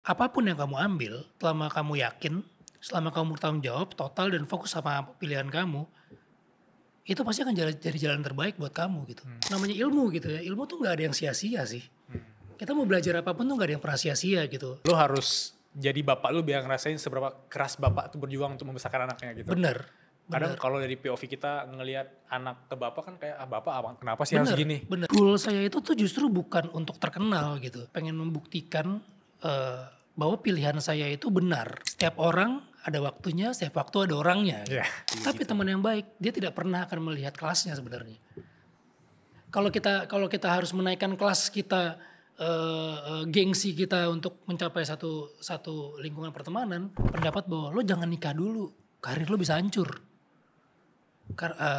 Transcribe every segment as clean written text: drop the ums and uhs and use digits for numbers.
apapun yang kamu ambil, selama kamu yakin, selama kamu bertanggung jawab total dan fokus sama pilihan kamu, itu pasti akan jadi jalan terbaik buat kamu gitu. Namanya ilmu gitu ya, ilmu tuh gak ada yang sia-sia sih. Kita mau belajar apapun tuh gak ada yang pernah sia-sia gitu. Lu harus jadi bapak lu biar ngerasain seberapa keras bapak tuh berjuang untuk membesarkan anaknya gitu. Bener. Kadang kalau dari POV kita ngelihat anak ke bapak kan kayak bapak kenapa sih harus gini? Bener. Goal saya itu tuh justru bukan untuk terkenal gitu. Pengen membuktikan bahwa pilihan saya itu benar. Setiap orang ada waktunya, setiap waktu ada orangnya. Gitu. Tapi teman yang baik, dia tidak pernah akan melihat kelasnya sebenarnya. Kalau kita harus menaikkan kelas kita, gengsi kita untuk mencapai satu lingkungan pertemanan, pendapat bahwa lo jangan nikah dulu, karir lo bisa hancur.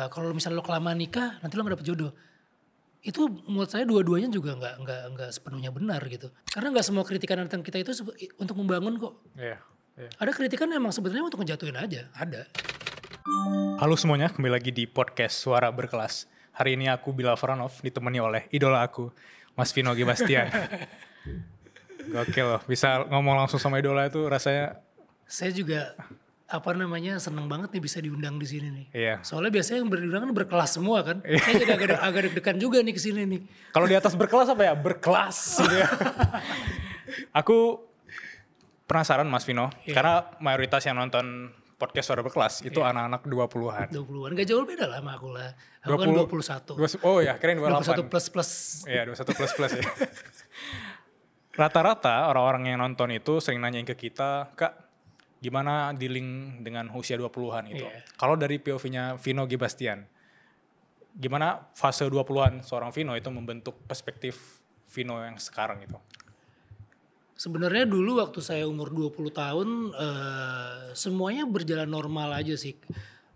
Kalau misalnya lo kelamaan nikah, nanti lo gak dapet jodoh. Itu menurut saya dua-duanya juga nggak sepenuhnya benar gitu. Karena nggak semua kritikan tentang kita itu untuk membangun kok. Ada kritikan emang sebenarnya untuk ngejatuhin aja, ada. Halo semuanya, kembali lagi di podcast Suara Berkelas. Hari ini aku Bilal Faranov ditemani oleh idola aku, Mas Vino G. Bastian. Gokil loh, bisa ngomong langsung sama idola itu rasanya. Saya juga seneng banget nih bisa diundang di sini nih. Iya. Soalnya biasanya yang diundang kan berkelas semua kan. Saya jadi agak deg-degan juga nih kesini nih. Kalau di atas berkelas apa ya? Berkelas gitu ya. Aku penasaran Mas Vino, karena mayoritas yang nonton podcast Suara Berkelas itu anak-anak 20-an. 20-an, gak jauh beda lah sama aku lah. Aku kan 21. Oh ya, keren 21 28. plus. Iya, 21 plus ya. Rata-rata orang-orang yang nonton itu sering nanyain ke kita, Kak, gimana dealing dengan usia 20-an itu? Kalau dari POV-nya Vino G. Bastian, gimana fase 20-an seorang Vino itu membentuk perspektif Vino yang sekarang itu? Sebenarnya dulu waktu saya umur 20 tahun, semuanya berjalan normal aja sih.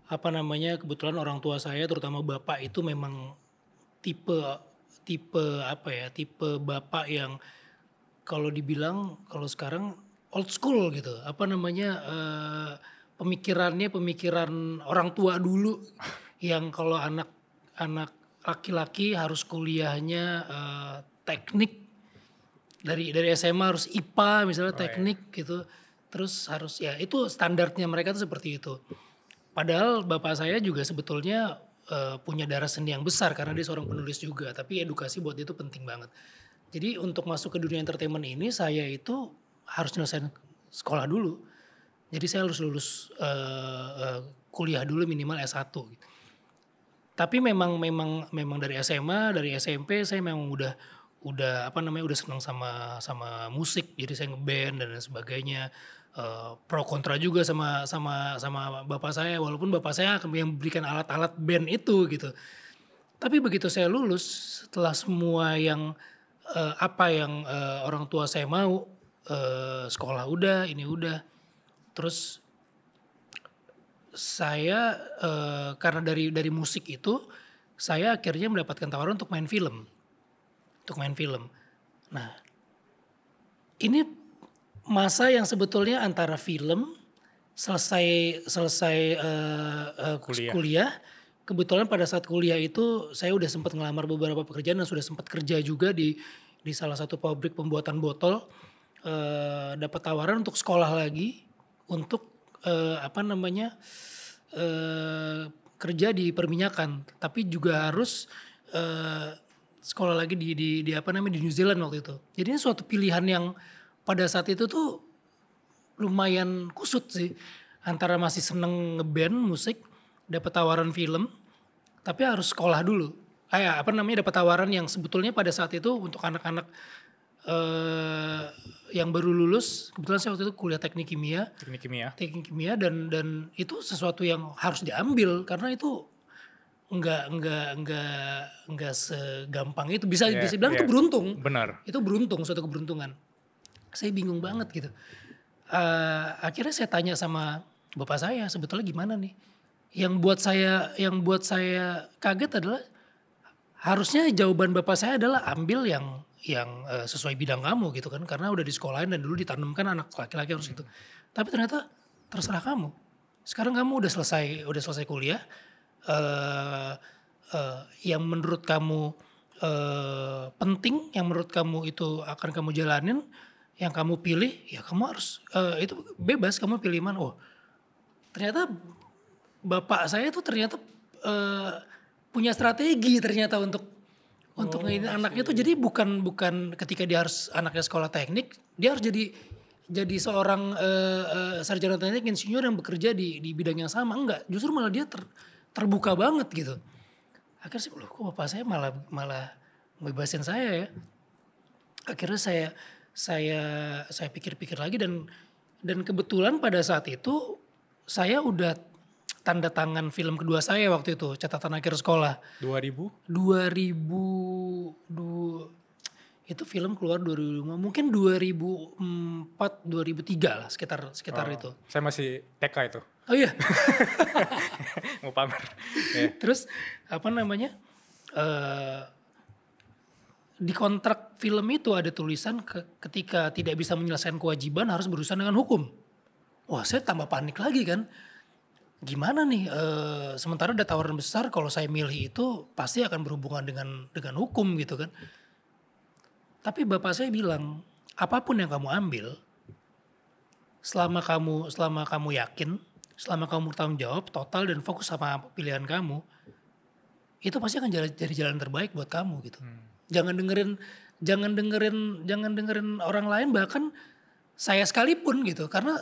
Kebetulan orang tua saya terutama bapak itu memang tipe bapak yang kalau dibilang kalau sekarang old school gitu, pemikiran orang tua dulu yang kalau anak laki-laki harus kuliahnya teknik, dari SMA harus IPA misalnya teknik gitu, terus harus ya itu standarnya mereka tuh seperti itu. Padahal bapak saya juga sebetulnya punya darah seni yang besar karena dia seorang penulis juga, tapi edukasi buat dia itu penting banget. Jadi untuk masuk ke dunia entertainment ini saya itu harus nyelesain sekolah dulu. Jadi saya harus lulus kuliah dulu minimal S1 gitu. Tapi memang dari SMA, dari SMP saya memang udah senang sama musik. Jadi saya ngeband dan lain sebagainya. Pro kontra juga sama bapak saya, walaupun bapak saya akan yang memberikan alat-alat band itu gitu. Tapi begitu saya lulus, setelah semua yang orang tua saya mau, sekolah udah, ini udah. Terus saya karena dari musik itu saya akhirnya mendapatkan tawaran untuk main film. Nah, ini masa yang sebetulnya antara film selesai kuliah. Kebetulan pada saat kuliah itu saya udah sempat ngelamar beberapa pekerjaan dan sudah sempat kerja juga di salah satu pabrik pembuatan botol. Dapat tawaran untuk sekolah lagi untuk kerja di perminyakan, tapi juga harus sekolah lagi di New Zealand waktu itu. Jadi ini suatu pilihan yang pada saat itu tuh lumayan kusut sih, antara masih seneng ngeband musik, dapat tawaran film, tapi harus sekolah dulu. Dapat tawaran yang sebetulnya pada saat itu untuk anak-anak yang baru lulus. Kebetulan saya waktu itu kuliah teknik kimia dan itu sesuatu yang harus diambil karena itu enggak segampang itu, bisa bilang itu beruntung. Benar. Itu suatu keberuntungan. Saya bingung banget gitu. Akhirnya saya tanya sama bapak saya, sebetulnya gimana nih? Yang buat saya kaget adalah harusnya jawaban bapak saya adalah ambil yang sesuai bidang kamu gitu kan, karena udah di sekolahin dan dulu ditanamkan anak laki-laki harus itu. Tapi ternyata terserah kamu. Sekarang kamu udah selesai kuliah, yang menurut kamu penting, yang menurut kamu itu akan kamu jalanin, yang kamu pilih ya kamu harus itu bebas kamu pilih mana. Oh ternyata bapak saya tuh ternyata punya strategi ternyata untuk ngedidik anaknya tuh. Jadi bukan ketika dia harus anaknya sekolah teknik dia harus jadi seorang sarjana teknik insinyur yang bekerja di bidang yang sama. Enggak, justru malah dia terbuka banget gitu. Akhirnya sih loh kok bapak saya malah bebasin saya ya. Akhirnya saya pikir-pikir lagi dan kebetulan pada saat itu saya udah tanda tangan film kedua saya waktu itu, catatan akhir sekolah. 2000? Itu film keluar 2005, mungkin 2004, 2003 lah sekitar itu. Saya masih TK itu. Oh iya. Mau pamer. Yeah. Terus apa namanya? Di kontrak film itu ada tulisan ketika tidak bisa menyelesaikan kewajiban harus berurusan dengan hukum. Wah saya tambah panik lagi kan. Gimana nih? Sementara ada tawaran besar kalau saya milih itu pasti akan berhubungan dengan hukum gitu kan. Tapi bapak saya bilang apapun yang kamu ambil, selama kamu yakin, selama kamu bertanggung jawab total dan fokus sama pilihan kamu, itu pasti akan jadi jalan terbaik buat kamu gitu. Jangan dengerin orang lain, bahkan saya sekalipun gitu. Karena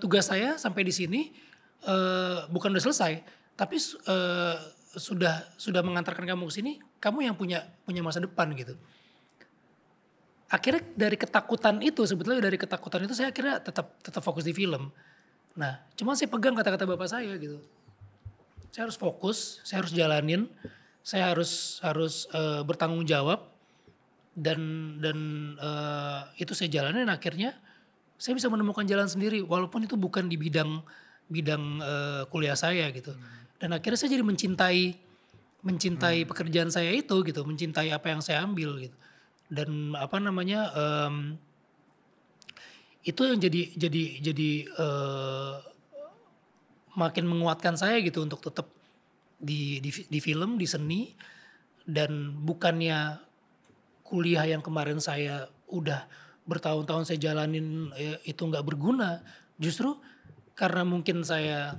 tugas saya sampai di sini bukan udah selesai, tapi sudah mengantarkan kamu ke sini, kamu yang punya masa depan gitu. Akhirnya dari ketakutan itu saya akhirnya tetap fokus di film. Nah, cuma saya pegang kata-kata bapak saya gitu. Saya harus fokus, saya harus jalanin, saya harus bertanggung jawab dan itu saya jalanin. Akhirnya saya bisa menemukan jalan sendiri walaupun itu bukan di bidang kuliah saya gitu. Dan akhirnya saya jadi mencintai pekerjaan saya itu gitu, mencintai apa yang saya ambil gitu. Dan apa namanya itu yang jadi makin menguatkan saya gitu untuk tetap di film, di seni. Dan bukannya kuliah yang kemarin saya udah bertahun-tahun saya jalanin itu nggak berguna, justru karena mungkin saya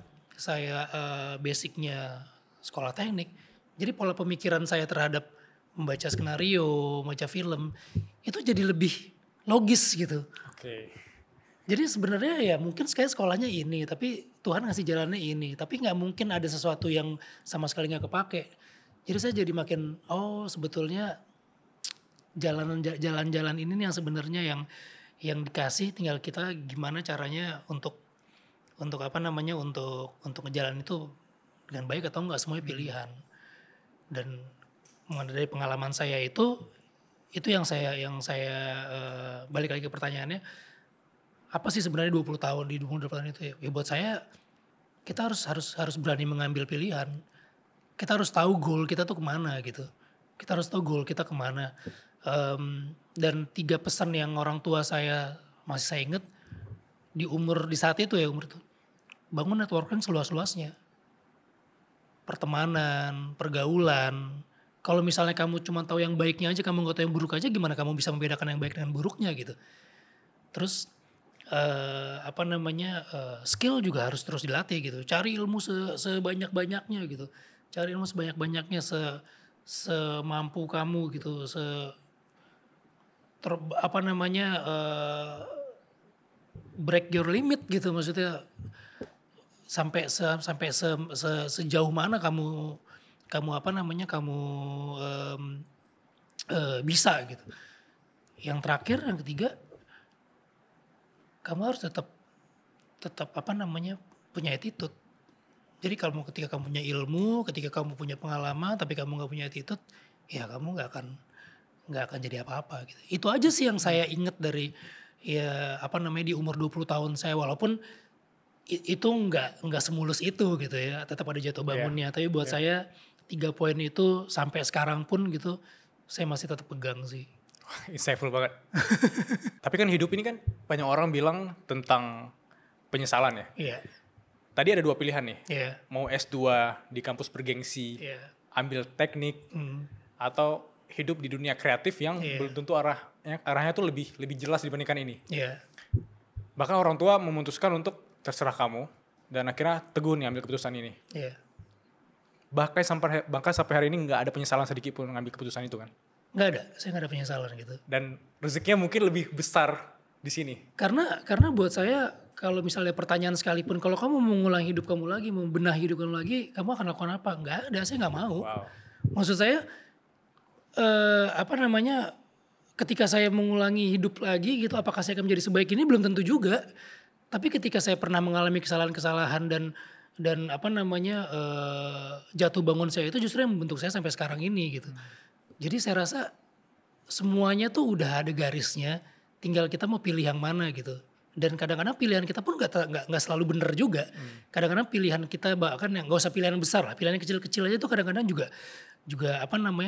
basicnya sekolah teknik, jadi pola pemikiran saya terhadap membaca skenario, membaca film itu jadi lebih logis gitu. Oke. Jadi sebenarnya ya mungkin sekolahnya ini, tapi Tuhan ngasih jalannya ini, tapi nggak mungkin ada sesuatu yang sama sekali nggak kepake. Jadi saya jadi makin sebetulnya jalan-jalan ini nih yang sebenarnya yang dikasih, tinggal kita gimana caranya untuk apa namanya untuk ngejalan itu dengan baik atau enggak, semuanya pilihan. Dan dari pengalaman saya itu yang saya balik lagi ke pertanyaannya, apa sih sebenarnya 20 tahun di 20 tahun itu ya buat saya kita harus berani mengambil pilihan. Kita harus tahu goal kita tuh kemana gitu. Kita harus tahu goal kita kemana. Dan 3 pesan yang orang tua saya masih saya ingat di saat itu ya, umur itu, bangun networking seluas-luasnya. Pertemanan, pergaulan. Kalau misalnya kamu cuma tahu yang baiknya aja, kamu nggak tahu yang buruk aja, gimana kamu bisa membedakan yang baik dengan buruknya gitu. Terus skill juga harus terus dilatih gitu. Cari ilmu sebanyak-banyaknya gitu. Cari ilmu sebanyak-banyaknya, semampu kamu gitu. Break your limit gitu, maksudnya sampai sejauh mana kamu bisa gitu. Yang terakhir, yang ketiga, kamu harus tetap punya attitude. Jadi ketika kamu punya ilmu, ketika kamu punya pengalaman, tapi kamu nggak punya attitude, ya kamu nggak akan jadi apa-apa gitu. Itu aja sih yang saya ingat dari di umur 20 tahun saya, walaupun itu nggak semulus itu gitu ya, tetap ada jatuh bangunnya. Tapi buat saya 3 poin itu sampai sekarang pun gitu saya masih tetap pegang sih. Insightful banget. Tapi kan hidup ini kan banyak orang bilang tentang penyesalan ya. Iya. Tadi ada 2 pilihan nih. Iya. Mau S2 di kampus bergengsi, Iya. ambil teknik, atau hidup di dunia kreatif yang belum tentu arahnya tuh lebih jelas dibandingkan ini. Bahkan orang tua memutuskan untuk terserah kamu dan akhirnya teguh nih ambil keputusan ini. Bahkan sampai hari ini nggak ada penyesalan sedikit pun ngambil keputusan itu kan? Nggak ada, saya nggak ada penyesalan gitu. Dan rezekinya mungkin lebih besar di sini. Karena buat saya kalau misalnya pertanyaan sekalipun, kalau kamu mau mengulang hidup kamu lagi, mau benahi hidup kamu lagi, kamu akan lakukan apa? Nggak ada, saya nggak mau. Maksud saya ketika saya mengulangi hidup lagi gitu, apakah saya akan menjadi sebaik ini? Belum tentu juga. Tapi ketika saya pernah mengalami kesalahan-kesalahan dan jatuh bangun saya itu justru yang membentuk saya sampai sekarang ini gitu. Jadi saya rasa semuanya tuh udah ada garisnya, tinggal kita mau pilih yang mana gitu. Dan kadang-kadang pilihan kita pun nggak selalu benar juga. Kadang-kadang pilihan kita bahkan yang nggak usah pilihan besar lah, pilihan yang kecil-kecil aja tuh kadang-kadang juga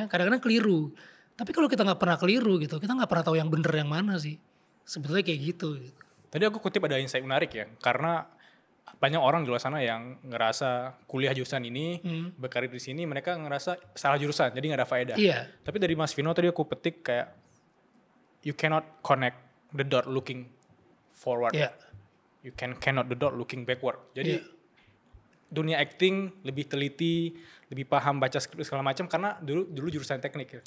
kadang-kadang keliru. Tapi kalau kita nggak pernah keliru gitu, kita nggak pernah tahu yang benar yang mana sih. Sebetulnya kayak gitu. Tadi aku kutip ada insight menarik ya, karena banyak orang di luar sana yang ngerasa kuliah jurusan ini, berkarir di sini, mereka ngerasa salah jurusan, jadi nggak ada faedah. Tapi dari Mas Vino tadi aku petik kayak, you cannot connect the dot looking forward. You cannot the dot looking backward. Jadi dunia acting lebih teliti, lebih paham baca skrip segala macam karena dulu jurusan teknik.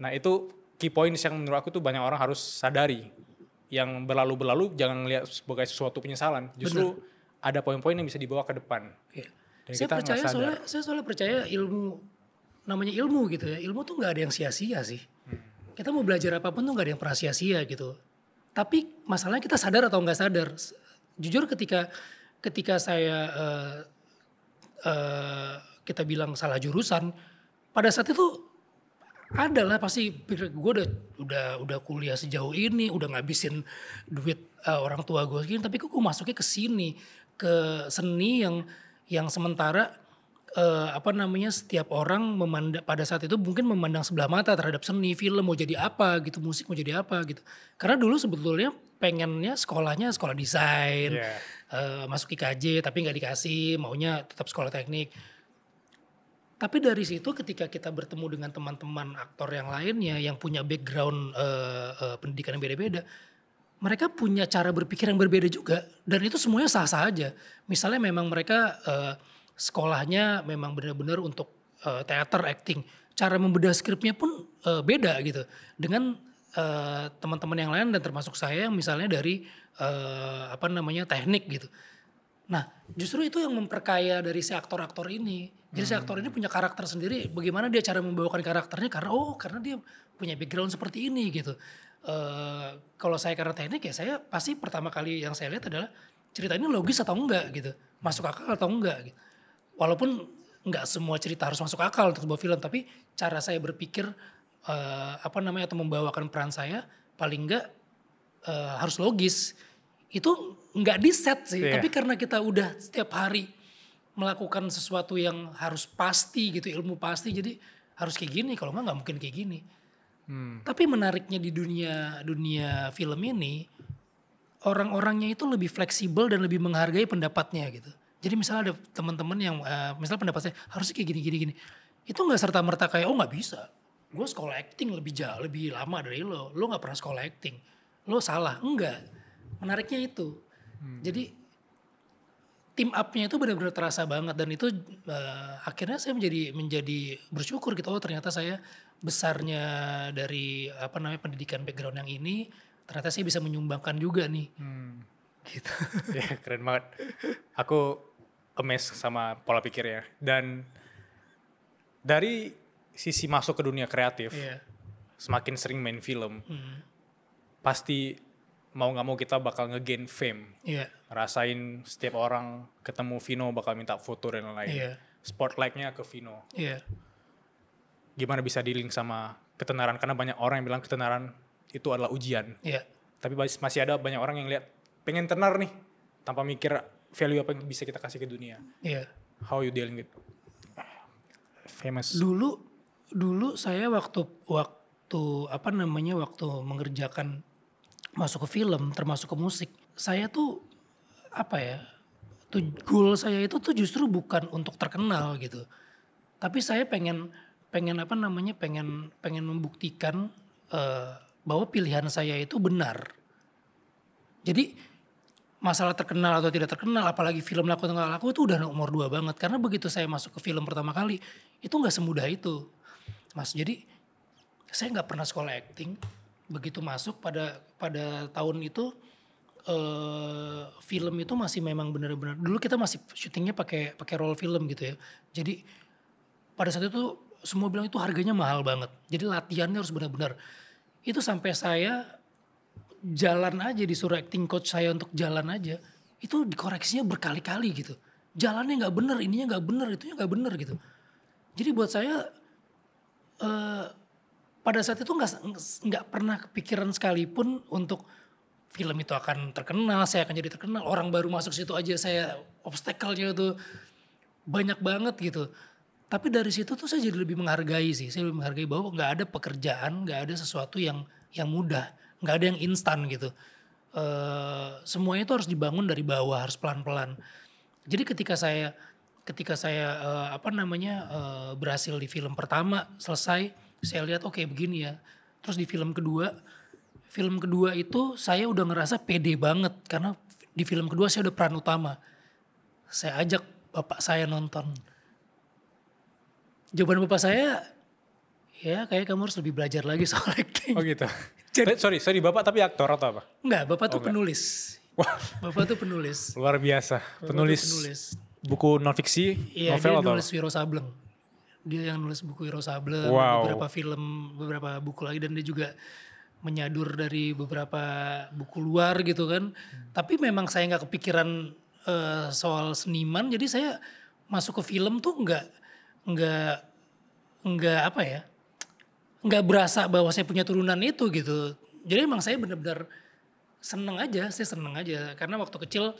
Nah itu key points yang menurut aku tuh banyak orang harus sadari. Yang berlalu jangan lihat sebagai sesuatu penyesalan. Justru ada poin-poin yang bisa dibawa ke depan. Dan saya soalnya percaya namanya ilmu gitu ya. Ilmu tuh nggak ada yang sia-sia sih. Kita mau belajar apapun tuh nggak ada yang pernah sia-sia gitu. Tapi masalahnya kita sadar atau nggak sadar. Jujur ketika saya kita bilang salah jurusan, pada saat itu adalah pasti pikir gue udah kuliah sejauh ini, udah ngabisin duit orang tua gue segini, tapi gue masuknya ke sini, ke seni yang sementara setiap orang pada saat itu mungkin memandang sebelah mata terhadap seni, film mau jadi apa gitu, musik mau jadi apa gitu. Karena dulu sebetulnya pengennya sekolahnya sekolah desain, masuk IKJ tapi nggak dikasih, maunya tetap sekolah teknik. Tapi dari situ ketika kita bertemu dengan teman-teman aktor yang lainnya yang punya background pendidikan yang beda-beda, mereka punya cara berpikir yang berbeda juga dan itu semuanya sah-sah aja. Misalnya memang mereka sekolahnya memang benar-benar untuk teater, acting, cara membedah skripnya pun beda gitu dengan teman-teman yang lain dan termasuk saya yang misalnya dari teknik gitu. Nah justru itu yang memperkaya dari si aktor-aktor ini. Jadi si aktor ini punya karakter sendiri. Bagaimana dia cara membawakan karakternya karena dia punya background seperti ini gitu. Kalau saya karena teknik ya saya pasti pertama kali yang saya lihat adalah cerita ini logis atau enggak gitu. Masuk akal atau enggak gitu. Walaupun enggak semua cerita harus masuk akal untuk sebuah film. Tapi cara saya berpikir atau membawakan peran saya paling enggak harus logis. Itu enggak di set sih. Tapi karena kita udah setiap hari melakukan sesuatu yang harus pasti gitu, ilmu pasti, jadi harus kayak gini, kalau nggak mungkin kayak gini. Tapi menariknya di dunia film ini, orang-orangnya itu lebih fleksibel dan lebih menghargai pendapatnya gitu. Jadi misalnya ada teman-teman yang misalnya pendapat saya harusnya kayak gini. Itu nggak serta-merta kayak nggak bisa. Gue sekolah acting lebih lama dari lo nggak pernah sekolah acting, lo salah. Enggak, menariknya itu. Jadi team up-nya itu benar-benar terasa banget dan itu akhirnya saya menjadi bersyukur gitu. Oh ternyata saya besarnya dari pendidikan background yang ini ternyata saya bisa menyumbangkan juga nih. Gitu. Ya keren banget. Aku amazed sama pola pikirnya dan dari sisi masuk ke dunia kreatif, semakin sering main film, pasti mau gak mau kita bakal nge-gain fame. Rasain setiap orang ketemu Vino bakal minta foto dan lain-lain. Spotlight-nya ke Vino. Gimana bisa di-link sama ketenaran? Karena banyak orang yang bilang ketenaran itu adalah ujian. Tapi masih ada banyak orang yang lihat pengen tenar nih tanpa mikir value apa yang bisa kita kasih ke dunia. How you dealing with famous? Dulu saya waktu mengerjakan masuk ke film, termasuk ke musik, saya tuh goal saya itu tuh justru bukan untuk terkenal gitu. Tapi saya pengen pengen membuktikan bahwa pilihan saya itu benar. Jadi masalah terkenal atau tidak terkenal, apalagi film laku atau nggak laku itu udah nomor 2 banget. Karena begitu saya masuk ke film pertama kali, itu nggak semudah itu, Mas. Jadi saya nggak pernah sekolah acting. Begitu masuk pada tahun itu, film itu masih memang benar-benar. Dulu kita masih syutingnya pakai roll film gitu ya. Jadi pada saat itu semua bilang itu harganya mahal banget. Jadi latihannya harus benar-benar. Itu sampai saya jalan aja, disuruh acting coach saya untuk jalan aja, itu dikoreksinya berkali-kali gitu. Jalannya nggak bener, ininya nggak bener, itunya nggak bener gitu. Jadi buat saya pada saat itu nggak pernah kepikiran sekalipun untuk film itu akan terkenal, saya akan jadi terkenal. Orang baru masuk situ aja saya obstacle-nya tuh banyak banget gitu. Tapi dari situ tuh saya jadi lebih menghargai sih. Saya lebih menghargai bahwa nggak ada pekerjaan, nggak ada sesuatu yang mudah. Nggak ada yang instan gitu. Semuanya itu harus dibangun dari bawah, harus pelan-pelan. Jadi ketika saya berhasil di film pertama, selesai, saya lihat oke, begini ya. Terus di film kedua itu saya udah ngerasa pede banget karena di film kedua saya udah peran utama. Saya ajak bapak saya nonton. Jawaban bapak saya, ya kayak kamu harus lebih belajar lagi soal acting. Oh gitu. Sorry, bapak tapi aktor atau apa? Enggak, bapak tuh penulis. Wah. Bapak tuh penulis. Luar biasa. Penulis buku non fiksi, iya, novel atau? Iya, dia nulis Wiro Sableng. Dia yang nulis buku Wiro Sableng, beberapa film, beberapa buku lagi, dan dia juga menyadur dari beberapa buku luar gitu kan. Tapi memang saya nggak kepikiran soal seniman, jadi saya masuk ke film tuh nggak berasa bahwa saya punya turunan itu gitu. Jadi emang saya benar-benar seneng aja karena waktu kecil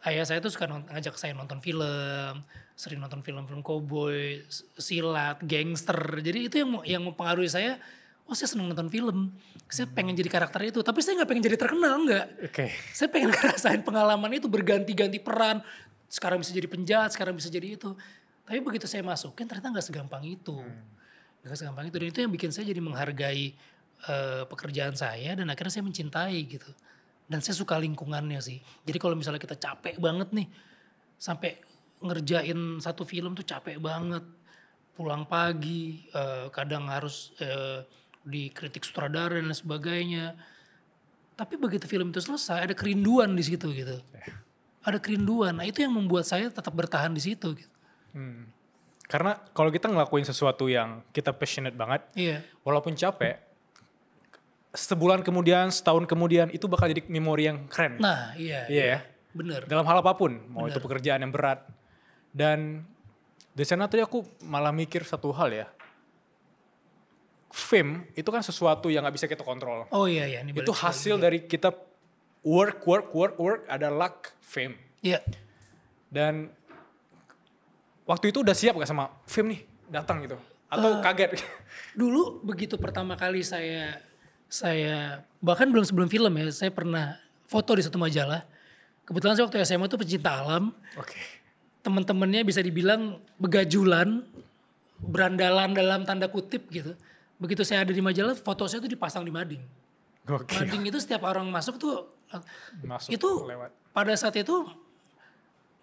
ayah saya tuh suka ngajak saya nonton film, sering nonton film-film cowboy, silat, gangster. Jadi itu yang mempengaruhi saya. Oh, saya seneng nonton film. Saya pengen jadi karakter itu, tapi saya nggak pengen jadi terkenal, nggak. Okay. Saya pengen ngerasain pengalaman itu, berganti-ganti peran. Sekarang bisa jadi penjahat, sekarang bisa jadi itu. Tapi begitu saya masukin ternyata nggak segampang itu. Nggak segampang itu, dan itu yang bikin saya jadi menghargai pekerjaan saya, dan akhirnya saya mencintai gitu. Dan saya suka lingkungannya sih. Jadi kalau misalnya kita capek banget nih, sampai ngerjain satu film tuh capek banget. Pulang pagi, kadang harus dikritik sutradara dan sebagainya. Tapi begitu film itu selesai, ada kerinduan di situ gitu. Ada kerinduan. Nah itu yang membuat saya tetap bertahan di situ gitu. Karena kalau kita ngelakuin sesuatu yang kita passionate banget, walaupun capek, sebulan kemudian, setahun kemudian itu bakal jadi memori yang keren. Nah iya. Bener. Dalam hal apapun, mau itu pekerjaan yang berat. Dan di sana tuh aku malah mikir satu hal ya. Fame itu kan sesuatu yang gak bisa kita kontrol. Oh iya. Itu hasil dari kita work, ada luck, fame. Iya. Dan waktu itu udah siap gak sama fame nih datang gitu? Atau kaget? Dulu begitu pertama kali saya bahkan belum sebelum film ya, saya pernah foto di satu majalah. Kebetulan saya waktu SMA tuh pecinta alam. Oke. Teman-temannya bisa dibilang begajulan, berandalan dalam tanda kutip gitu. Begitu saya ada di majalah, foto saya tuh dipasang di mading. Gokil. Mading itu setiap orang masuk tuh, itu lewat. Pada saat itu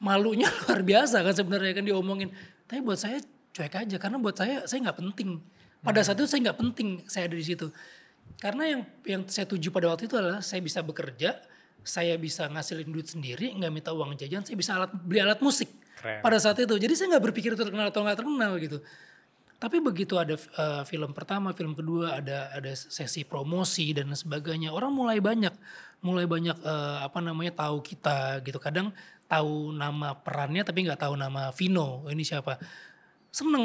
malunya luar biasa kan sebenarnya kan diomongin. Tapi buat saya cuek aja, karena buat saya nggak penting. Pada saat itu saya nggak penting saya ada di situ. Karena yang saya tuju pada waktu itu adalah saya bisa bekerja, saya bisa ngasilin duit sendiri, nggak minta uang jajan, saya bisa beli alat musik. Keren. Pada saat itu. Jadi saya nggak berpikir itu terkenal atau nggak terkenal gitu. Tapi begitu ada film pertama, film kedua, ada sesi promosi dan sebagainya, orang mulai banyak tahu kita gitu. Kadang tahu nama perannya tapi nggak tahu nama Vino, ini siapa.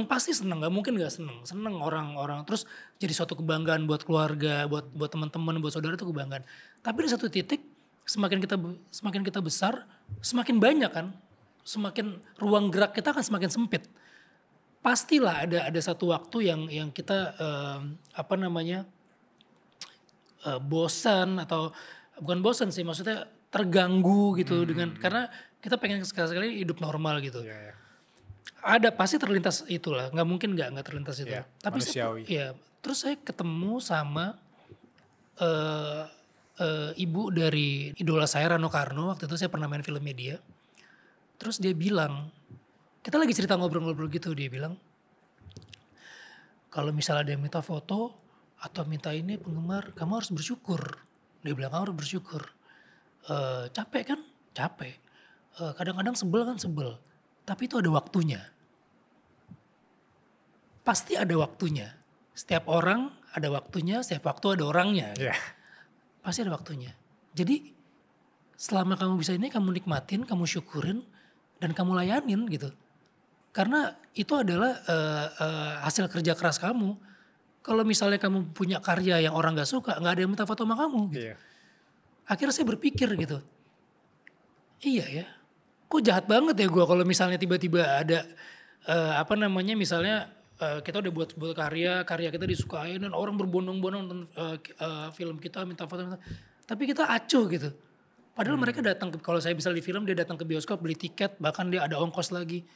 Pasti seneng, nggak mungkin nggak seneng orang-orang. Terus jadi suatu kebanggaan buat keluarga, buat teman-teman, buat saudara itu kebanggaan. Tapi di satu titik semakin kita besar, semakin banyak kan, semakin ruang gerak kita akan semakin sempit. Pastilah ada satu waktu yang kita bosan, atau bukan bosan sih, maksudnya terganggu gitu dengan, karena kita pengen sekali-sekali hidup normal gitu. Ada pasti terlintas itulah, nggak mungkin nggak terlintas itu. Iya, Tapi manusiawi. terus saya ketemu sama eh ibu dari idola saya Rano Karno. Waktu itu saya pernah main filmnya dia. Terus dia bilang, kita lagi cerita ngobrol-ngobrol gitu, dia bilang, kalau misalnya ada yang minta foto atau minta ini penggemar, kamu harus bersyukur. Dia bilang kamu harus bersyukur. Capek kan? Capek. Kadang-kadang sebel kan sebel. Tapi itu ada waktunya. Pasti ada waktunya. Setiap orang ada waktunya, setiap waktu ada orangnya. Iya. Pasti ada waktunya. Jadi selama kamu bisa ini, kamu nikmatin, kamu syukurin, dan kamu layanin gitu. Karena itu adalah hasil kerja keras kamu. Kalau misalnya kamu punya karya yang orang gak suka, gak ada yang minta foto sama kamu gitu. Iya. Akhirnya saya berpikir gitu, iya ya, kok jahat banget ya gue kalau misalnya tiba-tiba ada misalnya kita udah buat sebuah karya kita disukain dan orang berbondong-bondong nonton film kita minta foto, tapi kita acuh gitu. Padahal mereka datang kalau saya bisa di film, dia datang ke bioskop beli tiket, bahkan dia ada ongkos lagi.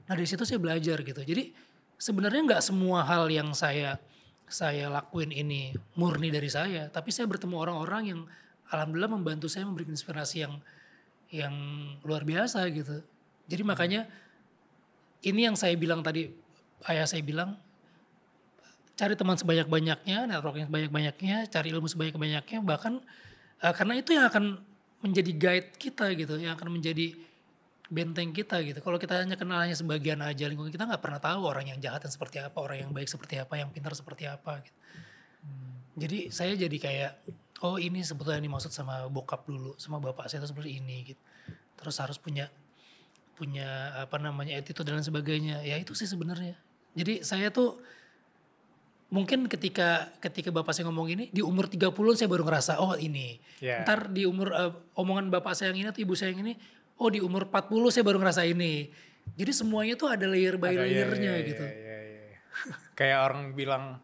Nah dari situ saya belajar gitu. Jadi sebenarnya nggak semua hal yang saya lakuin ini murni dari saya, tapi saya bertemu orang-orang yang alhamdulillah membantu saya, memberi inspirasi yang luar biasa gitu. Jadi makanya ini yang saya bilang tadi, ayah saya bilang, cari teman sebanyak-banyaknya, networking sebanyak-banyaknya, cari ilmu sebanyak-banyaknya, bahkan karena itu yang akan menjadi guide kita gitu, yang akan menjadi benteng kita gitu. Kalau kita hanya kenalnya sebagian aja, lingkungan kita nggak pernah tahu orang yang jahat dan seperti apa, orang yang baik seperti apa, yang pintar seperti apa gitu. Jadi saya jadi kayak, oh ini sebetulnya yang dimaksud sama bokap dulu, sama bapak saya itu seperti ini gitu. Terus harus punya attitude dan lain sebagainya. Ya itu sih sebenarnya. Jadi saya tuh mungkin ketika bapak saya ngomong ini, di umur 30 saya baru ngerasa, oh ini. Yeah. Ntar di umur omongan bapak saya yang ini atau ibu saya yang ini, oh di umur 40 saya baru ngerasa ini. Jadi semuanya tuh ada layer by layernya gitu. Iya. Kayak orang bilang,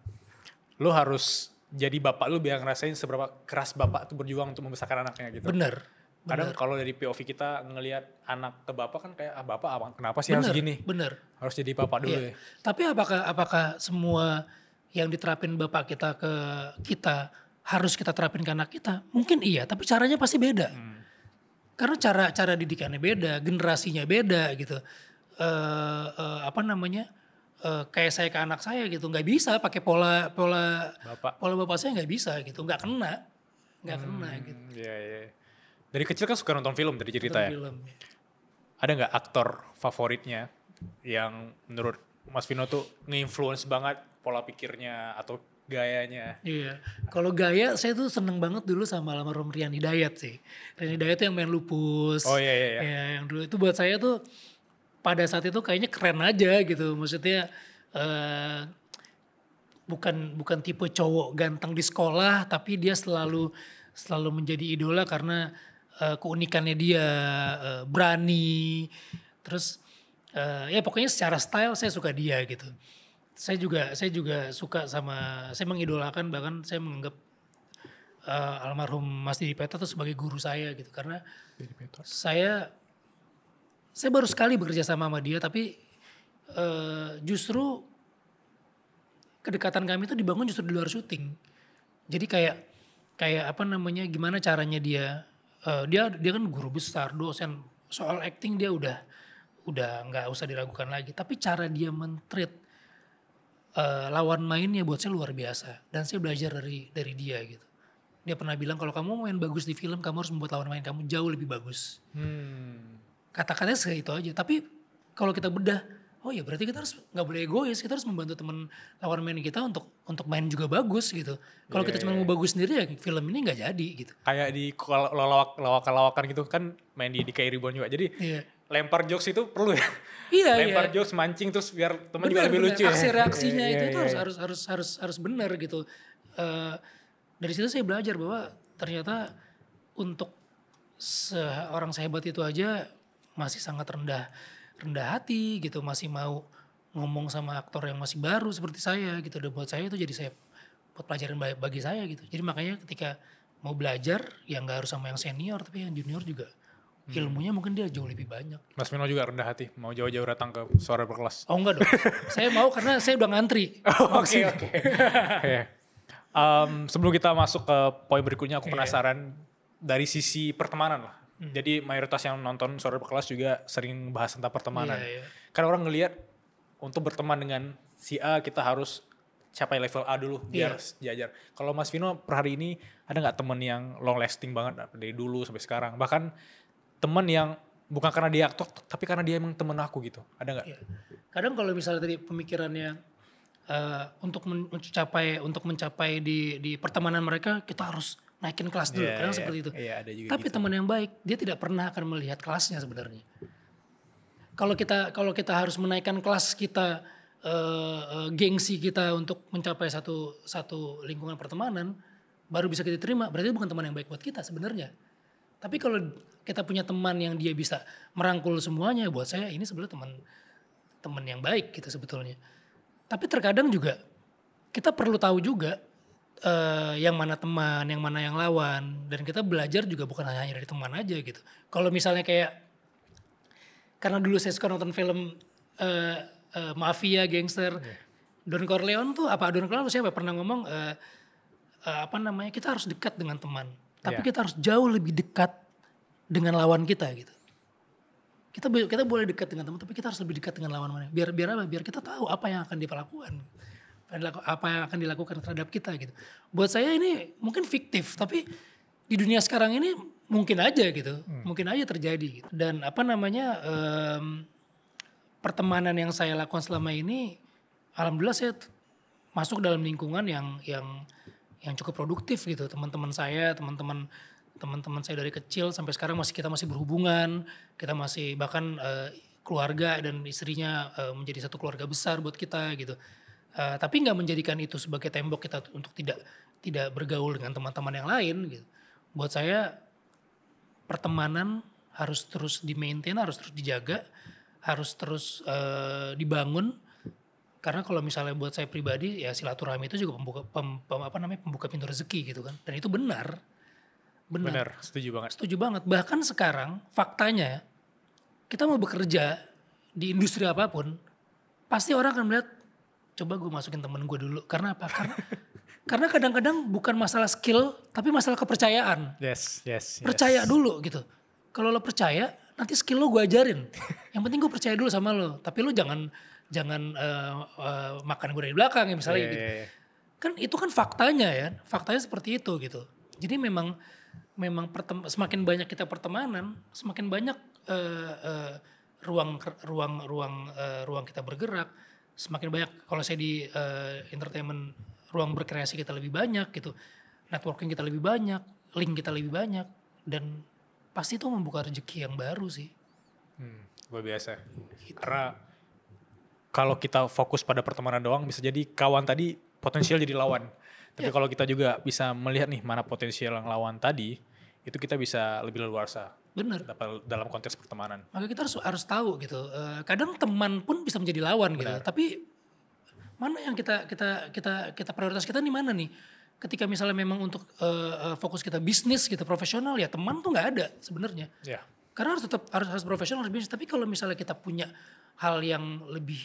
lu harus jadi bapak lu biar ngerasain seberapa keras bapak tuh berjuang untuk membesarkan anaknya gitu. Bener. Kadang kalau dari POV kita ngelihat anak ke bapak kan kayak bapak kenapa sih harus gini? Bener. Harus jadi bapak dulu ya. Tapi apakah semua yang diterapin bapak kita ke kita harus kita terapin ke anak kita? Mungkin iya, tapi caranya pasti beda. Karena cara didikannya beda, generasinya beda gitu. Kayak saya ke anak saya gitu, nggak bisa pakai pola bapak saya, nggak bisa gitu, nggak kena gitu. Iya. Dari kecil kan suka nonton film dari cerita ya. Film. Ada nggak aktor favoritnya yang menurut Mas Vino tuh nge-influence banget pola pikirnya atau gayanya? Iya, kalau gaya saya tuh seneng banget dulu sama almarhum Rian Hidayat sih. Rian Hidayat tuh yang main Lupus. Oh iya. Ya, yang dulu itu buat saya tuh pada saat itu kayaknya keren aja gitu. Maksudnya bukan tipe cowok ganteng di sekolah, tapi dia selalu menjadi idola karena keunikannya dia, berani. Terus ya pokoknya secara style saya suka dia gitu. Saya juga suka saya mengidolakan, bahkan saya menganggap almarhum Mas Didi Petet itu sebagai guru saya gitu, karena saya baru sekali bekerja sama dia, tapi justru kedekatan kami itu dibangun justru di luar syuting. Jadi kayak gimana caranya dia kan guru besar, dosen, soal acting dia udah nggak usah diragukan lagi, tapi cara dia men-treat lawan mainnya buat saya luar biasa, dan saya belajar dari dia gitu. Dia pernah bilang kalau kamu main bagus di film, kamu harus membuat lawan main kamu jauh lebih bagus. Kata-katanya segitu aja, tapi kalau kita bedah, oh ya berarti kita harus nggak boleh egois, kita harus membantu teman lawan main kita untuk main juga bagus gitu. Kalau kita cuma mau bagus sendiri ya film ini nggak jadi gitu. Kayak di lawakan gitu kan main di KI Reborn juga, jadi lempar jokes itu perlu ya. Iya. Lempar jokes, mancing terus biar teman juga lebih lucu. Aksi reaksinya itu harus benar gitu. Dari situ saya belajar bahwa ternyata untuk seorang sehebat itu aja masih sangat rendah hati gitu, masih mau ngomong sama aktor yang masih baru seperti saya gitu. Dan buat saya itu jadi buat pelajaran bagi saya gitu. Jadi makanya ketika mau belajar ya nggak harus sama yang senior, tapi yang junior juga ilmunya mungkin dia jauh lebih banyak. Mas Vino juga rendah hati, mau jauh-jauh datang ke Suara Berkelas. Oh enggak dong, saya mau karena saya udah ngantri. Oke. Sebelum kita masuk ke poin berikutnya, aku penasaran dari sisi pertemanan lah. Jadi mayoritas yang nonton Suara Berkelas juga sering bahas tentang pertemanan. Kan orang ngelihat untuk berteman dengan si A kita harus capai level A dulu biar sejajar. Kalau Mas Vino per hari ini ada nggak temen yang long lasting banget dari dulu sampai sekarang? Bahkan temen yang bukan karena dia aktor, tapi karena dia emang temen aku gitu. Ada nggak? Kadang kalau misalnya tadi pemikirannya untuk mencapai di pertemanan mereka kita harus naikin kelas dulu. Kadang seperti itu. Ada juga tapi teman yang baik dia tidak pernah akan melihat kelasnya sebenarnya. Kalau kita harus menaikkan kelas kita, gengsi kita untuk mencapai satu lingkungan pertemanan, baru bisa kita terima. Berarti itu bukan teman yang baik buat kita sebenarnya. Tapi kalau kita punya teman yang dia bisa merangkul semuanya, buat saya ini sebenarnya teman yang baik gitu sebetulnya. Tapi terkadang juga kita perlu tahu juga yang mana teman, yang mana yang lawan, dan kita belajar juga bukan hanya dari teman aja gitu. Kalau misalnya kayak karena dulu saya suka nonton film mafia, gangster, Don Corleone tuh siapa pernah ngomong kita harus dekat dengan teman. Tapi kita harus jauh lebih dekat dengan lawan kita gitu. Kita boleh dekat dengan teman, tapi kita harus lebih dekat dengan lawan mana. Biar apa? Biar kita tahu apa yang akan dilakukan. Apa yang akan dilakukan terhadap kita gitu. Buat saya ini mungkin fiktif, tapi di dunia sekarang ini mungkin aja gitu. Mungkin aja terjadi gitu. Dan pertemanan yang saya lakukan selama ini, alhamdulillah saya masuk dalam lingkungan yang cukup produktif gitu. Teman-teman saya dari kecil sampai sekarang kita masih berhubungan, kita masih bahkan keluarga dan istrinya menjadi satu keluarga besar buat kita gitu. Tapi nggak menjadikan itu sebagai tembok kita untuk tidak bergaul dengan teman-teman yang lain gitu. Buat saya pertemanan harus terus di-maintain, harus terus dijaga, harus terus dibangun. Karena kalau misalnya buat saya pribadi ya silaturahmi itu juga pembuka pintu rezeki gitu kan. Dan itu benar. Benar, setuju banget. Bahkan sekarang faktanya kita mau bekerja di industri apapun, pasti orang akan melihat coba gue masukin temen gue dulu. Karena apa? Karena kadang-kadang bukan masalah skill, tapi masalah kepercayaan. Yes. Percaya dulu gitu. Kalau lo percaya, nanti skill lo gue ajarin. Yang penting gue percaya dulu sama lo. Tapi lo jangan makan gue dari belakang ya misalnya gitu. Kan itu kan faktanya ya. Faktanya seperti itu gitu. Jadi memang semakin banyak kita pertemanan, semakin banyak ruang kita bergerak. Semakin banyak kalau saya di entertainment, ruang berkreasi kita lebih banyak gitu. Networking kita lebih banyak, link kita lebih banyak. Dan pasti itu membuka rezeki yang baru sih. Luar biasa. Gitu. Karena kalau kita fokus pada pertemanan doang bisa jadi kawan tadi potensial jadi lawan. Tapi kalau kita juga bisa melihat nih mana potensial yang lawan tadi, itu kita bisa lebih leluasa. Bener. Dalam konteks pertemanan. Maka kita harus tahu gitu. Kadang teman pun bisa menjadi lawan. Bener. Gitu. Tapi mana yang kita prioritas kita nih mana nih? Ketika misalnya memang untuk fokus kita bisnis gitu, profesional ya teman tuh nggak ada sebenarnya. Yeah. Karena harus profesional, harus bisnis. Tapi kalau misalnya kita punya hal yang lebih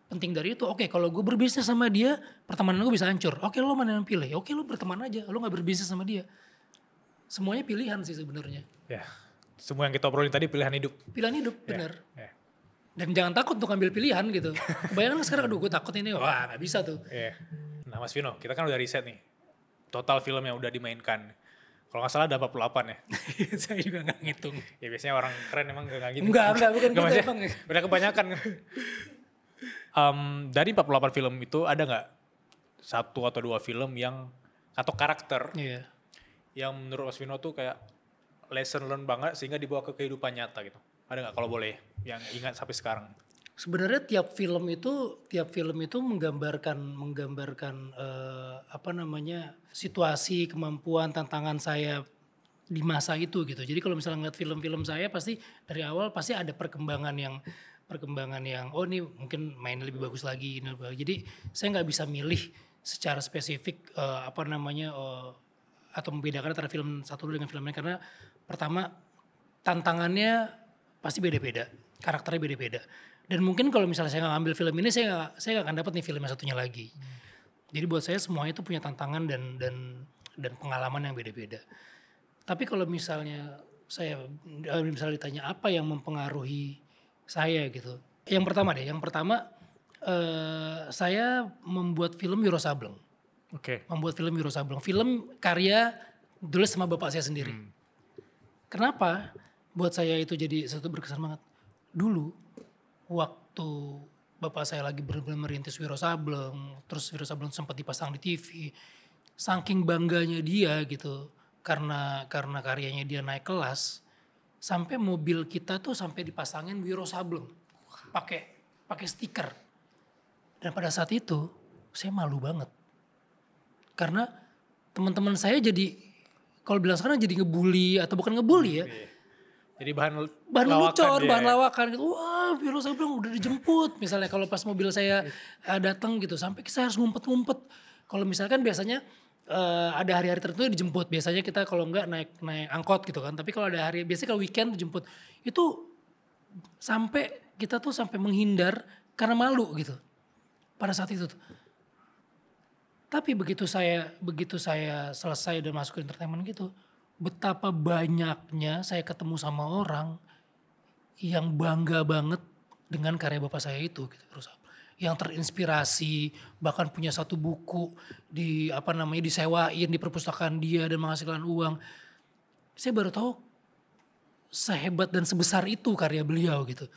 penting dari itu, oke, kalau gue berbisnis sama dia, pertemanan gue bisa hancur. Oke, lo mana yang pilih? Oke, lo berteman aja, lo nggak berbisnis sama dia. Semuanya pilihan sih sebenarnya. Ya, semua yang kita obrolin tadi pilihan hidup. Pilihan hidup, benar. Yeah. Dan jangan takut untuk ambil pilihan gitu. Kebayang sekarang, aduh gue takut ini, wah nggak bisa tuh. Yeah. Nah Mas Vino, kita kan udah riset nih, total film yang udah dimainkan. Kalau nggak salah ada 48 ya. Saya juga nggak ngitung. Ya biasanya orang keren emang nggak gitu. Enggak, bukan gitu emang. Udah kebanyakan. Dari 48 film itu ada nggak 1 atau 2 film yang atau karakter yang menurut Mas Vino tuh kayak lesson learn banget sehingga dibawa ke kehidupan nyata gitu? Ada nggak kalau boleh yang ingat sampai sekarang? Sebenarnya tiap film itu menggambarkan situasi, kemampuan, tantangan saya di masa itu gitu. Jadi kalau misalnya ngeliat film-film saya pasti dari awal pasti ada perkembangan yang oh ini mungkin main lebih bagus lagi, ini lebih bagus. Jadi saya nggak bisa milih secara spesifik atau membedakan antara film satu dengan film lain karena pertama tantangannya pasti beda-beda, karakternya beda-beda. Dan mungkin kalau misalnya saya nggak ambil film ini, saya nggak akan dapat nih film yang satunya lagi. Jadi buat saya semuanya itu punya tantangan dan pengalaman yang beda-beda. Tapi kalau misalnya misalnya ditanya apa yang mempengaruhi saya gitu. Yang pertama saya membuat film Wiro Sableng. Membuat film Wiro Sableng. Film karya ditulis sama bapak saya sendiri. Kenapa? Buat saya itu jadi satu berkesan banget. Dulu waktu bapak saya lagi benar-benar merintis Wiro Sableng, terus Wiro Sableng sempat dipasang di TV. Saking bangganya dia gitu, karena karyanya dia naik kelas, sampai mobil kita tuh sampai dipasangin Wiro Sableng, pakai stiker. Dan pada saat itu saya malu banget, karena teman-teman saya jadi, kalau bilang sekarang jadi ngebully atau bukan ngebully ya. Jadi bahan lelucon, bahan lawakan gitu. Wah, Wiro Sableng udah dijemput. Misalnya kalau pas mobil saya datang gitu, sampai saya harus ngumpet-ngumpet. Kalau misalkan biasanya ada hari-hari tertentu dijemput. Biasanya kita kalau enggak naik angkot gitu kan. Tapi kalau ada hari, biasanya kalau weekend dijemput. Itu sampai kita tuh sampai menghindar karena malu gitu. Pada saat itu tuh. Tapi begitu saya selesai dan masuk ke entertainment gitu, betapa banyaknya saya ketemu sama orang yang bangga banget dengan karya bapak saya itu gitu, yang terinspirasi, bahkan punya satu buku disewain di perpustakaan dia dan menghasilkan uang. Saya baru tahu sehebat dan sebesar itu karya beliau gitu.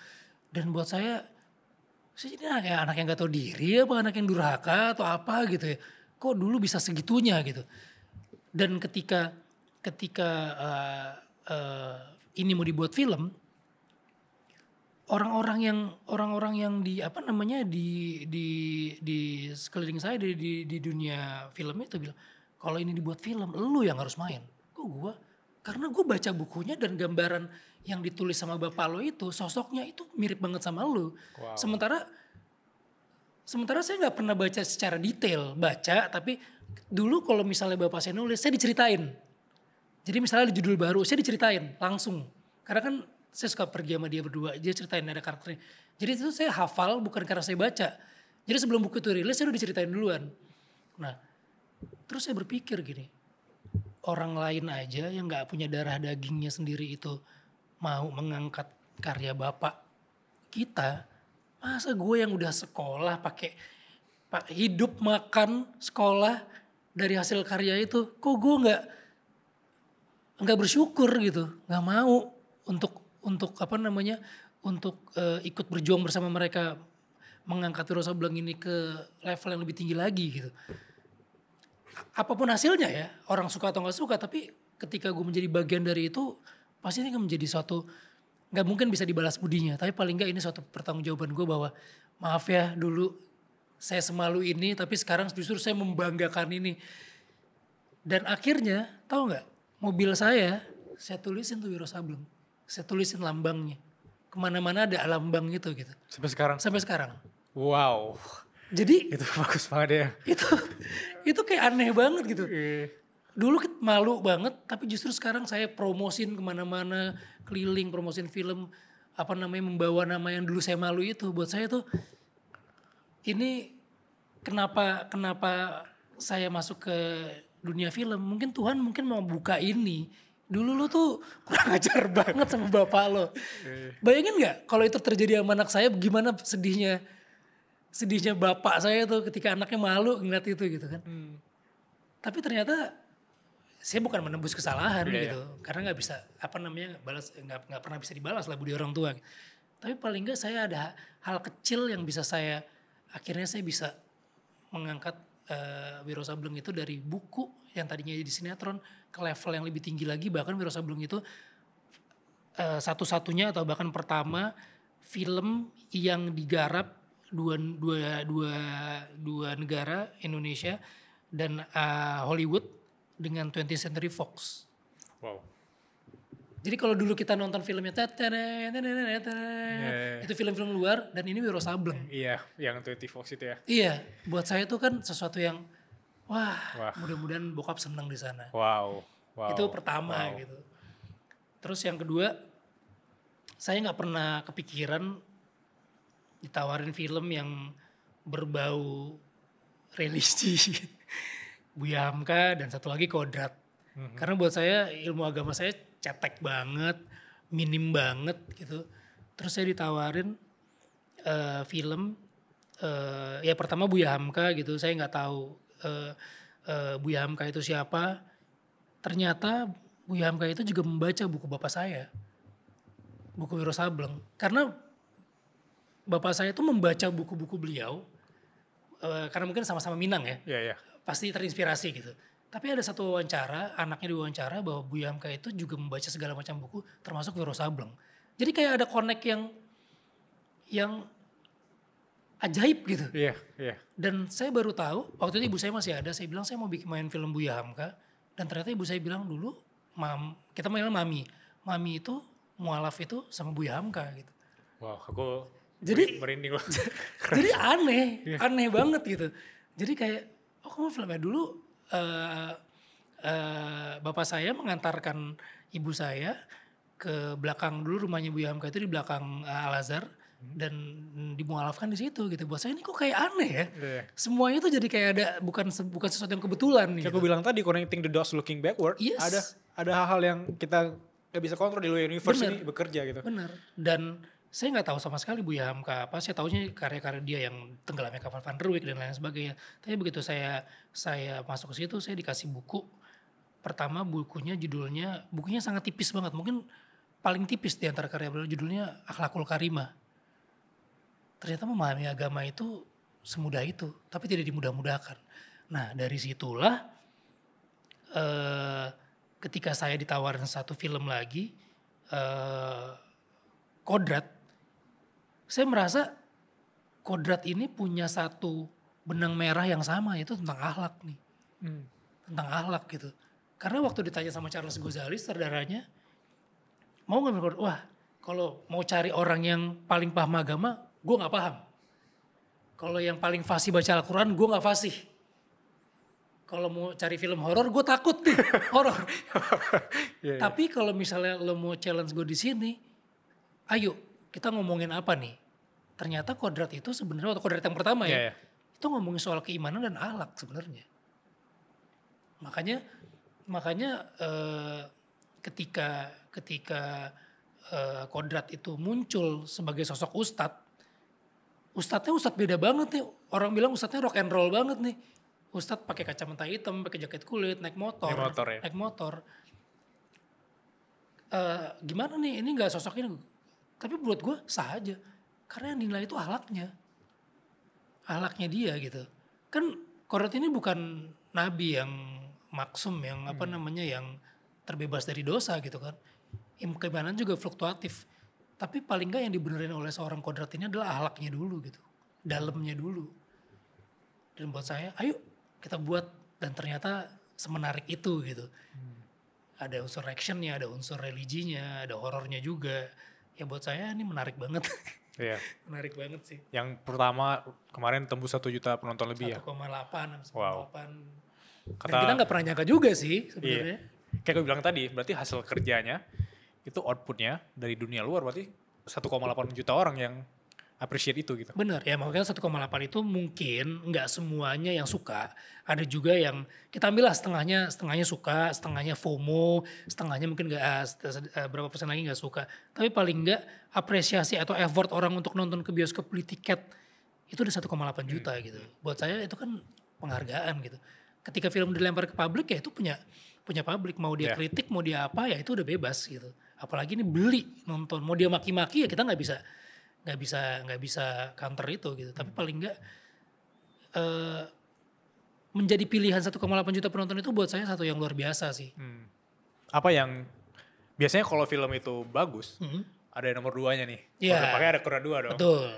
Dan buat saya jadi kayak anak yang gak tahu diri apa anak yang durhaka atau apa gitu ya. Kok dulu bisa segitunya gitu. Dan ketika ini mau dibuat film, orang-orang yang di sekeliling saya di dunia film itu bilang, kalau ini dibuat film, lu yang harus main. Kok gua? Karena gue baca bukunya dan gambaran yang ditulis sama bapak lo itu, sosoknya itu mirip banget sama lu. Wow. Sementara saya nggak pernah baca secara detail, tapi dulu kalau misalnya bapak saya nulis, saya diceritain. Jadi misalnya di judul baru, saya diceritain langsung. Karena kan saya suka pergi sama dia berdua, dia ceritain ada karakternya. Jadi itu saya hafal bukan karena saya baca. Jadi sebelum buku itu rilis, saya udah diceritain duluan. Nah, terus saya berpikir gini, orang lain aja yang gak punya darah dagingnya sendiri itu mau mengangkat karya bapak kita, masa gue yang udah sekolah pakai hidup makan sekolah dari hasil karya itu, kok gue nggak bersyukur gitu, nggak mau untuk ikut berjuang bersama mereka mengangkat Wiro Sableng ini ke level yang lebih tinggi lagi gitu. Apapun hasilnya ya, orang suka atau nggak suka, tapi ketika gue menjadi bagian dari itu, pasti ini akan menjadi suatu, nggak mungkin bisa dibalas budinya, tapi paling nggak ini suatu pertanggungjawaban gue bahwa maaf ya dulu saya semalu ini, tapi sekarang justru saya membanggakan ini. Dan akhirnya tahu nggak, mobil saya tulisin tuh Wiro Sableng, saya tulisin lambangnya, kemana-mana ada lambang itu gitu. Sampai sekarang. Wow. Jadi itu bagus banget ya. Itu kayak aneh banget gitu. Dulu malu banget, tapi justru sekarang saya promosin kemana-mana, keliling promosin film, membawa nama yang dulu saya malu itu. Buat saya tuh ini kenapa saya masuk ke dunia film? Mungkin Tuhan mau buka ini. Dulu lo tuh kurang ajar banget sama bapak lo. Bayangin nggak kalau itu terjadi sama anak saya, gimana sedihnya bapak saya tuh ketika anaknya malu ngeliat itu gitu kan. Tapi ternyata saya bukan menembus kesalahan gitu. Karena nggak bisa balas, nggak pernah bisa dibalas lah budi orang tua. Tapi paling nggak saya ada hal kecil yang bisa akhirnya saya bisa mengangkat Wiro Sableng itu dari buku yang tadinya di sinetron ke level yang lebih tinggi lagi. Bahkan Wiro Sableng itu satu-satunya atau bahkan pertama film yang digarap dua negara, Indonesia dan Hollywood dengan 20th Century Fox. Wow. Jadi kalau dulu kita nonton filmnya itu film-film luar, dan ini Wiro Sableng. Iya, yang 20 Fox itu ya. Iya, buat saya itu kan sesuatu yang wah. Mudah-mudahan bokap seneng di sana. Wow. Itu pertama gitu. Terus yang kedua, saya nggak pernah kepikiran ditawarin film yang berbau religi. Buya Hamka dan satu lagi Kodrat. Karena buat saya ilmu agama saya cetek banget, minim banget gitu. Terus saya ditawarin film, ya pertama Buya Hamka gitu, saya nggak tahu Buya Hamka itu siapa. Ternyata Buya Hamka itu juga membaca buku bapak saya, buku Wiro Sableng. Karena bapak saya tuh membaca buku-buku beliau, karena mungkin sama-sama Minang ya. Iya. Pasti terinspirasi gitu. Tapi ada satu wawancara, anaknya diwawancara bahwa Buya Hamka itu juga membaca segala macam buku termasuk Wiro Sableng. Jadi kayak ada connect yang ajaib gitu. Iya. Dan saya baru tahu, waktu itu ibu saya masih ada, saya bilang saya mau bikin main film Buya Hamka. Dan ternyata ibu saya bilang dulu, kita manggilnya Mami. Mami itu, mualaf itu sama Buya Hamka gitu. Wow, aku merinding loh. Jadi aneh banget gitu. Jadi kayak, oh kamu filmnya dulu, bapak saya mengantarkan ibu saya ke belakang dulu rumahnya Buya Hamka itu di belakang Al-Azhar dan dimualafkan di situ gitu. Buat saya ini kok kayak aneh ya. Iya. Semuanya tuh jadi kayak ada bukan sesuatu yang kebetulan Kayak gitu. aku bilang tadi, connecting the dots looking backward. Yes. Ada hal-hal yang kita gak bisa kontrol di luar universe ini bekerja gitu. Bener. Dan saya nggak tahu sama sekali Buya Hamka apa. Saya tahunya karya-karya dia yang Tenggelamnya Kapal Van der Wijk dan lain sebagainya. Tapi begitu saya masuk ke situ, saya dikasih buku. Pertama bukunya sangat tipis banget. Mungkin paling tipis di antara karya beliau, judulnya Akhlakul Karimah. Ternyata memahami agama itu semudah itu, tapi tidak dimudah-mudahkan. Nah dari situlah ketika saya ditawarin satu film lagi, Kodrat, saya merasa Kodrat ini punya satu benang merah yang sama, yaitu tentang akhlak nih. Tentang akhlak gitu. Karena waktu ditanya sama Charles Ghazali, saudaranya, mau gak berkodrat? Wah kalau mau cari orang yang paling paham agama, gue gak paham. Kalau yang paling fasih baca Al-Quran, gue gak fasih. Kalau mau cari film horor, gue takut nih horor. Yeah. Tapi kalau misalnya lo mau challenge gue di sini, ayo kita ngomongin apa nih? Ternyata Kodrat itu sebenarnya waktu Kodrat yang pertama ya, itu ngomongin soal keimanan dan akhlak sebenarnya. Makanya ketika Kodrat itu muncul sebagai sosok ustadznya ustadz beda banget nih. Orang bilang ustadznya rock and roll banget nih. Ustadz pakai kacamata hitam, pakai jaket kulit, naik motor. Gimana nih? Ini nggak sosok ini. Tapi buat gue sah aja. Karena yang dinilai itu akhlaknya dia gitu. Kan Kodrat ini bukan nabi yang maksum, yang yang terbebas dari dosa gitu kan. Keimanan juga fluktuatif. Tapi paling nggak yang dibenerin oleh seorang Kodrat ini adalah akhlaknya dulu gitu. Dalamnya dulu. Dan buat saya, ayo kita buat. Dan ternyata semenarik itu gitu. Ada unsur actionnya, ada unsur religinya, ada horornya juga. Ya buat saya ini menarik banget. Iya. Menarik banget sih. Yang pertama kemarin tembus 1 juta penonton lebih 1,8, ya. 1,8. Wow. Dan kita gak pernah nyangka juga sih sebenarnya. Iya. Kayak gue bilang tadi, berarti hasil kerjanya itu outputnya dari dunia luar, berarti 1,8 juta orang yang appreciate itu gitu. Bener ya, makanya 1,8 itu mungkin nggak semuanya yang suka. Ada juga yang kita ambil lah setengahnya suka, setengahnya FOMO, setengahnya mungkin berapa persen lagi nggak suka. Tapi paling nggak apresiasi atau effort orang untuk nonton ke bioskop beli tiket itu udah 1,8 juta gitu. Buat saya itu kan penghargaan gitu. Ketika film dilempar ke publik ya itu punya publik, mau dia kritik mau dia apa ya itu udah bebas gitu. Apalagi ini beli nonton, mau dia maki-maki ya kita nggak bisa counter itu gitu. Tapi paling nggak menjadi pilihan 1,8 juta penonton itu buat saya satu yang luar biasa sih. Apa yang biasanya kalau film itu bagus ada yang nomor 2-nya nih. Iya. Makanya ada Kodrat 2 dong. Betul.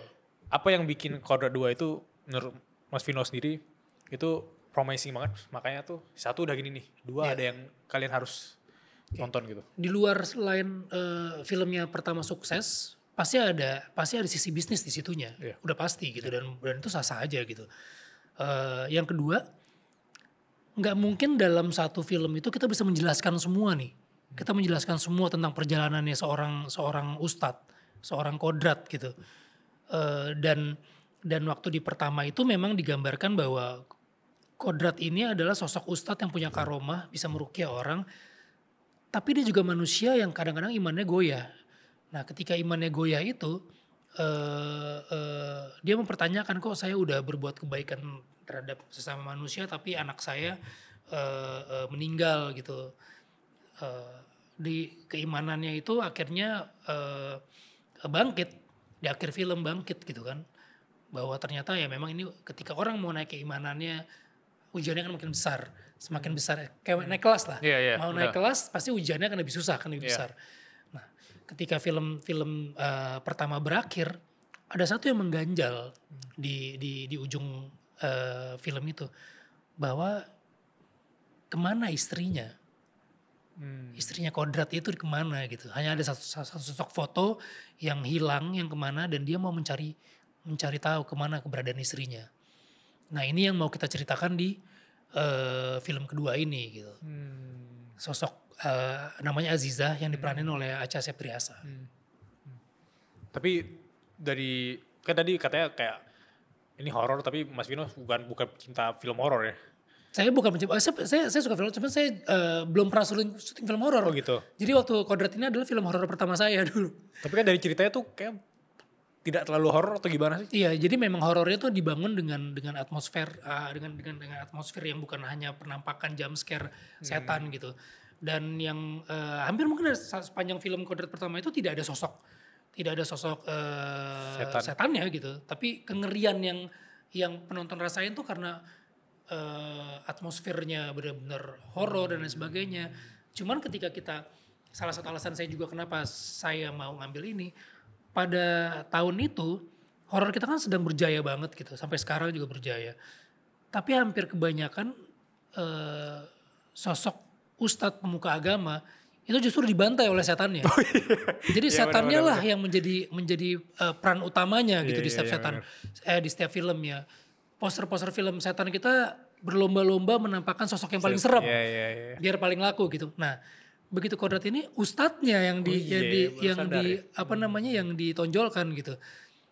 Apa yang bikin Kodrat 2 itu menurut Mas Vino sendiri itu promising banget, makanya tuh 1 udah gini nih, 2 ada yang kalian harus nonton gitu. Di luar selain filmnya pertama sukses, pasti ada sisi bisnis di situnya, udah pasti gitu dan itu sah-sah aja gitu. Yang kedua, nggak mungkin dalam satu film itu kita bisa menjelaskan semua nih. Kita menjelaskan semua tentang perjalanannya seorang ustadz, seorang kodrat gitu. Dan waktu di pertama itu memang digambarkan bahwa kodrat ini adalah sosok ustadz yang punya karomah, bisa meruqyah orang, tapi dia juga manusia yang kadang-kadang imannya goyah. Nah, ketika imannya goyah itu dia mempertanyakan, kok saya udah berbuat kebaikan terhadap sesama manusia tapi anak saya meninggal gitu. Di keimanannya itu akhirnya bangkit, di akhir film bangkit gitu kan, bahwa ternyata ya memang ini ketika orang mau naik keimanannya ujiannya kan makin besar, semakin besar kayak naik kelas lah. Mau naik kelas pasti ujiannya akan lebih susah, akan lebih besar. Nah, ketika film pertama berakhir, ada satu yang mengganjal di ujung film itu, bahwa kemana istrinya? Istrinya kodrat itu kemana gitu. Hanya ada satu sosok foto yang hilang, yang kemana, dan dia mau mencari tahu kemana keberadaan istrinya. Nah, ini yang mau kita ceritakan di film kedua ini gitu. Sosok namanya Aziza yang diperanin oleh Acha Septriasa. Tapi dari kan tadi katanya kayak ini horor, tapi Mas Vino bukan cinta film horor ya? Saya bukan mencoba, saya suka film, cuman saya belum pernah syuting film horor. Oh gitu. Jadi waktu Kodrat ini adalah film horor pertama saya dulu. Tapi kan dari ceritanya tuh kayak tidak terlalu horor atau gimana sih? Iya, jadi memang horornya tuh dibangun dengan atmosfer dengan atmosfer yang bukan hanya penampakan jump scare setan gitu. Dan yang hampir mungkin sepanjang film Kodrat pertama itu tidak ada sosok setannya gitu. Tapi kengerian yang penonton rasain tuh karena atmosfernya benar-benar horor dan lain sebagainya. Cuman ketika salah satu alasan saya juga kenapa saya mau ngambil ini, pada tahun itu horor kita kan sedang berjaya banget gitu, sampai sekarang juga berjaya. Tapi hampir kebanyakan sosok ustadz pemuka agama itu justru dibantai oleh setannya. Jadi setannya lah yang menjadi peran utamanya gitu di setiap setan, di setiap filmnya. Poster-poster film setan kita berlomba-lomba menampakkan sosok yang paling serem, biar paling laku gitu. Nah, begitu Kodrat ini ustadznya yang ditonjolkan gitu.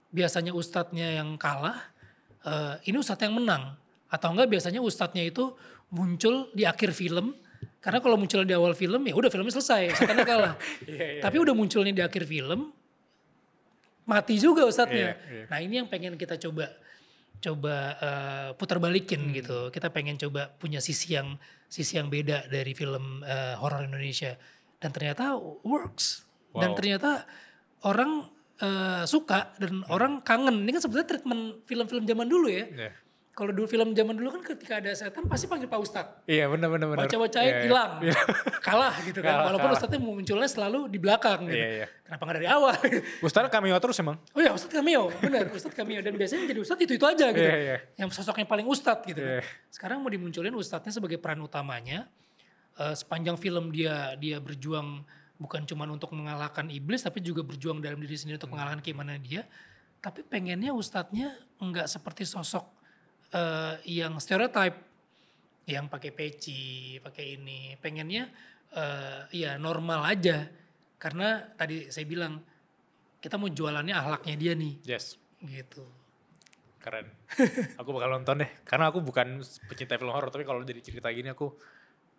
Biasanya ustadznya yang kalah, ini ustadz yang menang. Atau enggak biasanya ustadznya itu muncul di akhir film, karena kalau muncul di awal film ya udah filmnya selesai, setannya kalah. Tapi udah munculnya di akhir film, mati juga ustadznya. Nah, ini yang pengen kita coba putar balikin gitu. Kita pengen coba punya sisi yang beda dari film horor Indonesia, dan ternyata works. Dan ternyata orang suka dan orang kangen. Ini kan sebetulnya treatment film-film zaman dulu ya. Kalau dulu film zaman dulu kan ketika ada setan pasti panggil Pak Ustadz. Iya, benar. Baca-bacain hilang. Kalah gitu kan. Walaupun Ustadznya munculnya selalu di belakang gitu. Kenapa gak dari awal? Ustadz cameo terus emang? Oh iya, Ustadz cameo. Benar, Ustadz cameo. Dan biasanya jadi Ustadz itu aja gitu. Yang sosoknya paling Ustadz gitu. Sekarang mau dimunculin Ustadznya sebagai peran utamanya. Sepanjang film dia berjuang bukan cuma untuk mengalahkan iblis, tapi juga berjuang dalam diri sendiri untuk mengalahkan keimanan dia. Tapi pengennya Ustadznya enggak seperti sosok yang stereotype, yang pakai peci, pakai ini. Pengennya ya normal aja, karena tadi saya bilang kita mau jualannya akhlaknya dia nih. Gitu. Keren. Aku bakal nonton deh, karena aku bukan pecinta film horor, tapi kalau dari cerita gini aku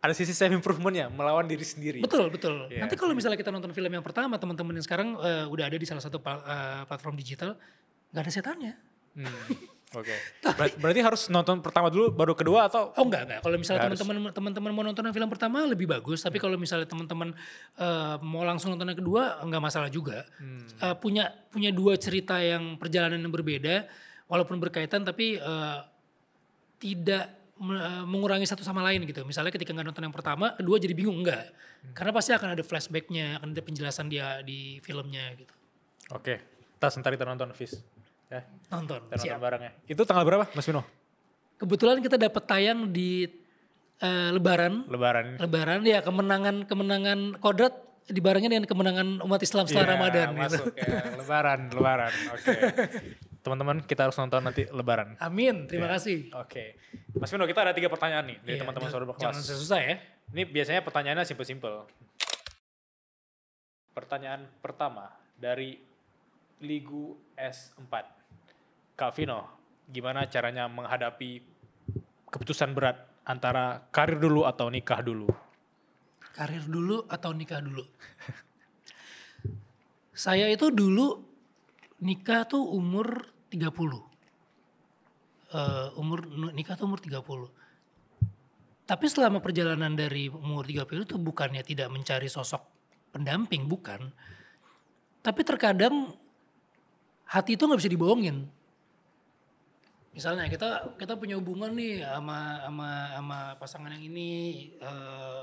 ada sisi self improvementnya, melawan diri sendiri. Betul. Nanti kalau misalnya kita nonton film yang pertama, teman-teman yang sekarang udah ada di salah satu platform digital, nggak ada setannya. Oke. Berarti harus nonton pertama dulu baru kedua atau? Oh enggak. Kalau misalnya teman-teman mau nonton film pertama lebih bagus, tapi kalau misalnya teman-teman mau langsung nonton yang kedua enggak masalah juga. Punya dua cerita yang perjalanan yang berbeda, walaupun berkaitan tapi tidak mengurangi satu sama lain gitu. Misalnya ketika nggak nonton yang pertama, kedua jadi bingung, enggak. Karena pasti akan ada flashbacknya, akan ada penjelasan dia di filmnya gitu. Oke. Ntar kita nonton Fis. Ya. Nonton bareng ya. Itu tanggal berapa Mas Vino? Kebetulan kita dapat tayang di Lebaran ya, kemenangan Kodrat dibarengin dengan kemenangan umat Islam setelah Ramadan. Masuk gitu. Ya, Lebaran. Oke. Teman-teman kita harus nonton nanti Lebaran. Amin, terima kasih. Oke. Mas Vino, kita ada 3 pertanyaan nih dari teman-teman saudara kelas. Jangan susah ya. Ini biasanya pertanyaannya simpel-simpel. Pertanyaan pertama dari Ligu S4. Kak Vino, gimana caranya menghadapi keputusan berat antara karir dulu atau nikah dulu? Karir dulu atau nikah dulu? Saya itu dulu nikah tuh umur 30. Nikah tuh umur 30. Tapi selama perjalanan dari umur 30 itu bukannya tidak mencari sosok pendamping, bukan. Tapi terkadang hati itu nggak bisa dibohongin. Misalnya kita punya hubungan nih sama pasangan yang ini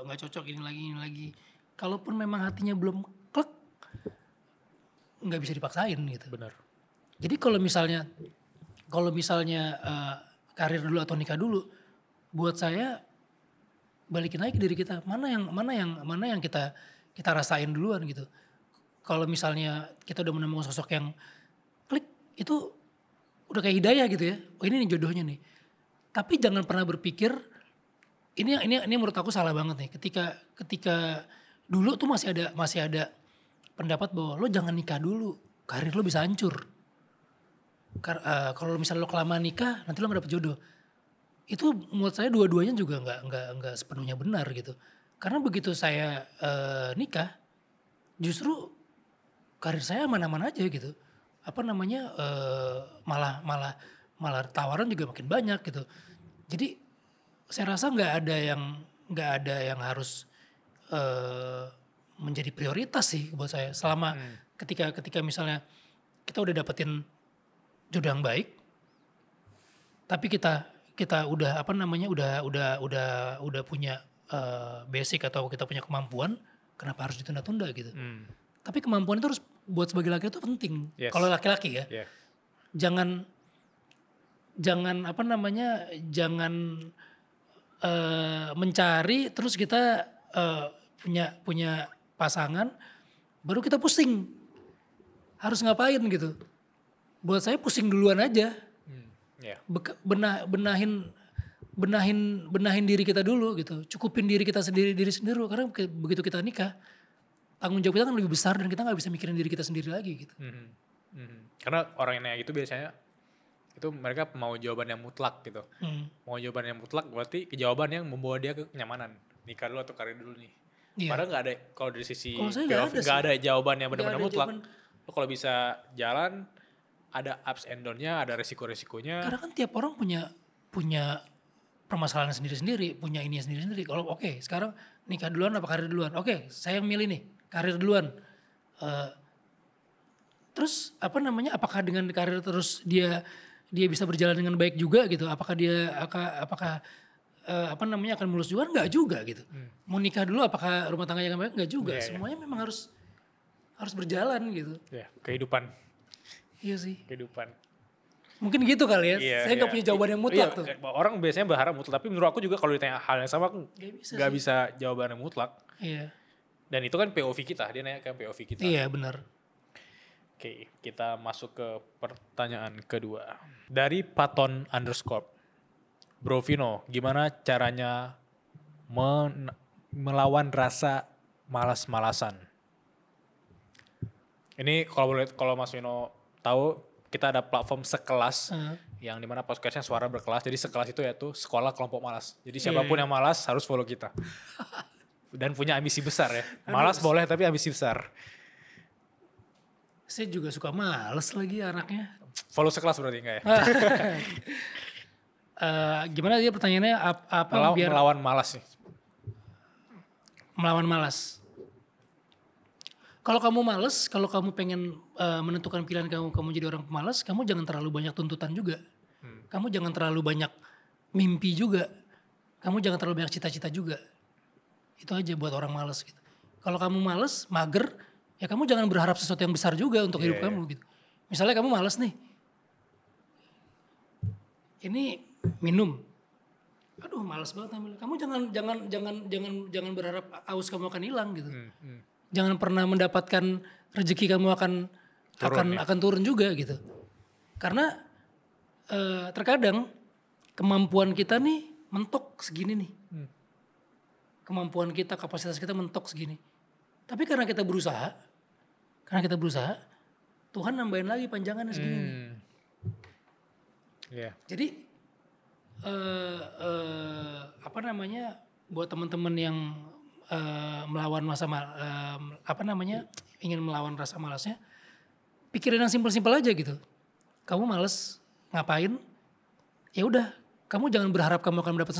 nggak cocok ini lagi. Kalaupun memang hatinya belum klek, nggak bisa dipaksain gitu. Benar. Jadi kalau misalnya karir dulu atau nikah dulu, buat saya balikin lagi ke diri kita. Mana yang kita rasain duluan gitu. Kalau misalnya kita udah menemukan sosok yang klik, itu udah kayak hidayah gitu ya. Oh ini nih jodohnya nih. Tapi jangan pernah berpikir ini menurut aku salah banget nih. Ketika dulu tuh masih ada pendapat bahwa lo jangan nikah dulu, karir lo bisa hancur. Kalau misalnya lo kelamaan nikah, nanti lo gak dapet jodoh. Itu menurut saya dua-duanya juga nggak sepenuhnya benar gitu. Karena begitu saya nikah, justru karir saya aman-aman aja gitu. Malah tawaran juga makin banyak gitu. Jadi saya rasa nggak ada yang harus menjadi prioritas sih buat saya. Selama ketika misalnya kita udah dapetin jodoh yang baik, tapi kita udah udah punya basic atau kita punya kemampuan, kenapa harus ditunda-tunda gitu? Tapi kemampuan itu harus buat sebagai laki itu penting. Yes. Kalau laki-laki ya, jangan mencari terus kita punya pasangan, baru kita pusing harus ngapain gitu. Buat saya pusing duluan aja. Benahin diri kita dulu gitu. Cukupin diri sendiri karena begitu kita nikah, tanggung jawab kita kan lebih besar dan kita nggak bisa mikirin diri kita sendiri lagi gitu. Karena orang yang nanya gitu biasanya itu mereka mau jawaban yang mutlak gitu. Mau jawaban yang mutlak berarti jawaban yang membawa dia ke kenyamanan. Nikah dulu atau karir dulu nih. Padahal nggak ada, kalau dari sisi nggak ada jawaban yang benar-benar mutlak. Lo kalau bisa jalan, ada ups and down-nya, ada resiko-resikonya. Karena kan tiap orang punya permasalahan sendiri-sendiri, punya ini sendiri-sendiri. Kalau oke, sekarang nikah duluan apa karir duluan? Oke, saya yang milih nih, karir duluan. Terus apakah dengan karir terus dia bisa berjalan dengan baik juga gitu? Apakah akan mulus juga? Enggak juga gitu. Mau nikah dulu apakah rumah tangganya akan baik? Enggak juga. Semuanya memang harus berjalan gitu. Kehidupan. Iya sih. Kehidupan. Mungkin gitu kali ya. Saya nggak punya jawaban yang mutlak tuh. Orang biasanya berharap mutlak, tapi menurut aku juga kalau ditanya hal yang sama nggak bisa jawaban yang mutlak. Iya. Dan itu kan POV kita, dia nanya kan POV kita. Iya benar. Oke, kita masuk ke pertanyaan kedua. Dari Paton _ Bro Vino, gimana caranya melawan rasa malas-malasan? Ini kalau Mas Vino tahu, kita ada platform sekelas yang dimana podcastnya suara berkelas. Jadi sekelas itu yaitu sekolah kelompok malas. Jadi siapapun yang malas harus follow kita. Dan punya ambisi besar ya. Malas boleh tapi ambisi besar. Saya juga suka males lagi anaknya. Follow sekelas berarti enggak ya? Gimana dia pertanyaannya biar melawan malas nih. Melawan malas. Kalau kamu malas, kalau kamu pengen menentukan pilihan kamu jadi orang pemalas, kamu jangan terlalu banyak tuntutan juga. Kamu jangan terlalu banyak mimpi juga. Kamu jangan terlalu banyak cita-cita juga. Itu aja buat orang malas gitu. Kalau kamu malas, mager, ya kamu jangan berharap sesuatu yang besar juga untuk hidup kamu gitu. Misalnya kamu malas nih. Ini minum. Aduh, malas banget ambil. Kamu jangan berharap aus kamu akan hilang gitu. Jangan pernah mendapatkan rezeki kamu akan turun juga gitu. Karena terkadang kemampuan kita nih mentok segini nih. Kemampuan kita, kapasitas kita mentok segini. Tapi karena kita berusaha, Karena kita berusaha, Tuhan nambahin lagi panjangannya segini nih. Yeah. Jadi apa namanya, buat teman-teman yang melawan ingin melawan rasa malasnya, pikirin yang simpel-simpel aja gitu. Kamu malas ngapain? Ya udah, kamu jangan berharap kamu akan mendapat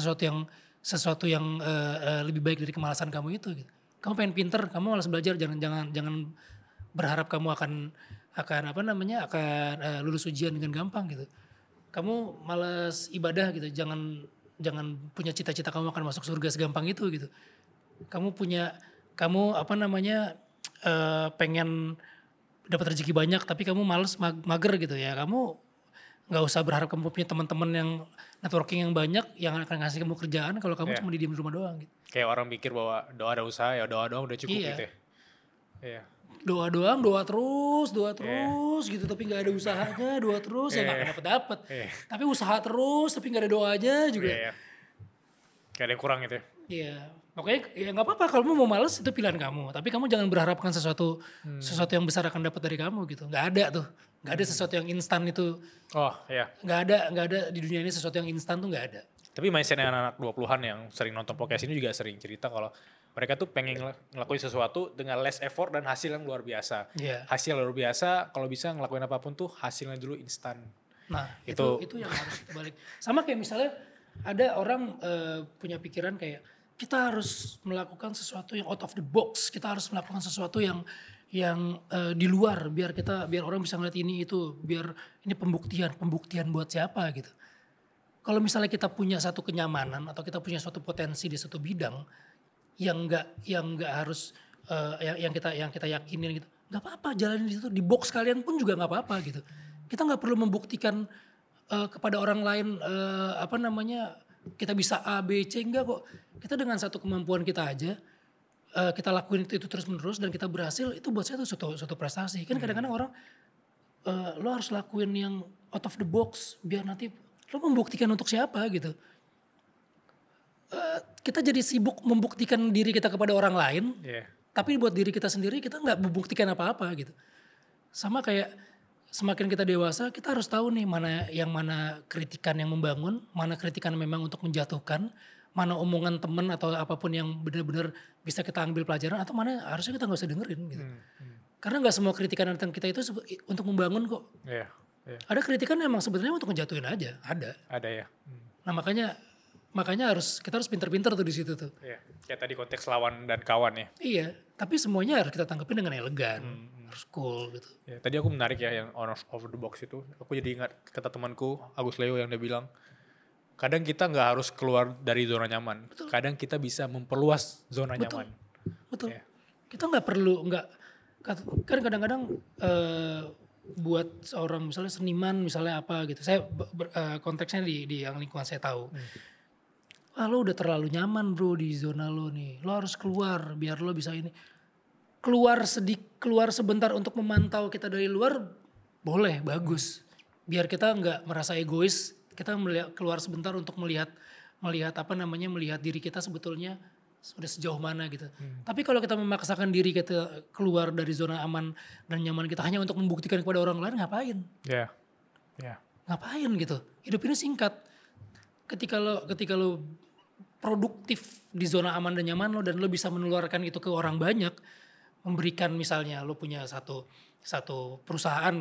sesuatu yang lebih baik dari kemalasan kamu itu gitu. Kamu pengen pinter, kamu malas belajar, jangan berharap kamu akan lulus ujian dengan gampang gitu. Kamu malas ibadah gitu, jangan punya cita-cita kamu akan masuk surga segampang itu gitu. Kamu pengen dapat rezeki banyak tapi kamu malas mager gitu ya. Kamu nggak usah berharap kamu punya teman-teman yang networking yang banyak yang akan ngasih kamu kerjaan kalau kamu cuma diem di rumah doang gitu. Kayak orang mikir bahwa doa ada usaha ya doa doang udah cukup gitu ya. Iya. Doa doang, doa terus gitu, tapi nggak ada usahanya, doa terus ya nggak dapet. Tapi usaha terus tapi nggak ada doanya juga. Kayak ada yang kurang gitu ya. Iya, pokoknya ya nggak apa-apa kalau mau males itu pilihan kamu. Tapi kamu jangan berharapkan sesuatu yang besar akan dapat dari kamu gitu. Nggak ada tuh, nggak ada sesuatu yang instan itu. Oh iya. Nggak ada di dunia ini sesuatu yang instan tuh nggak ada. Tapi mindset anak-anak 20-an yang sering nonton podcast ini juga sering cerita kalau mereka tuh pengen ngelakuin sesuatu dengan less effort dan hasil yang luar biasa. Yeah. Hasil luar biasa, kalau bisa ngelakuin apapun tuh hasilnya dulu instan. Nah itu yang harus kita balik. Sama kayak misalnya ada orang punya pikiran kayak kita harus melakukan sesuatu yang out of the box. Kita harus melakukan sesuatu yang di luar biar orang bisa ngeliat ini itu, biar ini pembuktian buat siapa gitu. Kalau misalnya kita punya satu kenyamanan atau kita punya suatu potensi di satu bidang yang nggak harus yang kita yakinin gitu, nggak apa-apa jalanin di situ, di box kalian pun juga nggak apa-apa gitu. Kita nggak perlu membuktikan kepada orang lain kita bisa A B C, enggak kok. Kita dengan satu kemampuan kita aja kita lakuin itu terus menerus dan kita berhasil, itu buat saya itu suatu prestasi. Kan kadang-kadang orang lo harus lakuin yang out of the box biar nanti lo membuktikan untuk siapa gitu. Kita jadi sibuk membuktikan diri kita kepada orang lain, tapi buat diri kita sendiri kita nggak membuktikan apa-apa gitu. Sama kayak semakin kita dewasa kita harus tahu nih mana kritikan yang membangun, mana kritikan memang untuk menjatuhkan, mana omongan teman atau apapun yang benar-benar bisa kita ambil pelajaran, atau mana harusnya kita nggak usah dengerin gitu. Karena nggak semua kritikan tentang kita itu untuk membangun kok. Ada kritikan emang sebenarnya untuk ngejatuhin aja, ada ya. Nah makanya kita harus pinter-pinter tuh di situ tuh. Kayak tadi konteks lawan dan kawan ya. Iya, tapi semuanya harus kita tanggapin dengan elegan, harus cool gitu. Tadi aku menarik ya yang out of the box itu. Aku jadi ingat kata temanku Agus Leo yang dia bilang, kadang kita nggak harus keluar dari zona nyaman. Betul. Kadang kita bisa memperluas zona nyaman. Betul. Kita nggak perlu kan kadang-kadang buat seorang misalnya seniman misalnya apa gitu. Saya konteksnya di yang lingkungan saya tahu. Lo udah terlalu nyaman bro di zona lo nih. Lo harus keluar biar lo bisa ini. Keluar sebentar untuk memantau kita dari luar boleh, bagus. Biar kita nggak merasa egois. Kita keluar sebentar untuk melihat diri kita sebetulnya sudah sejauh mana gitu. Tapi kalau kita memaksakan diri kita keluar dari zona aman dan nyaman kita hanya untuk membuktikan kepada orang lain, ngapain? Ngapain gitu? Hidup ini singkat. Ketika lo produktif di zona aman dan nyaman lo dan lo bisa menularkan itu ke orang banyak, memberikan misalnya lo punya satu perusahaan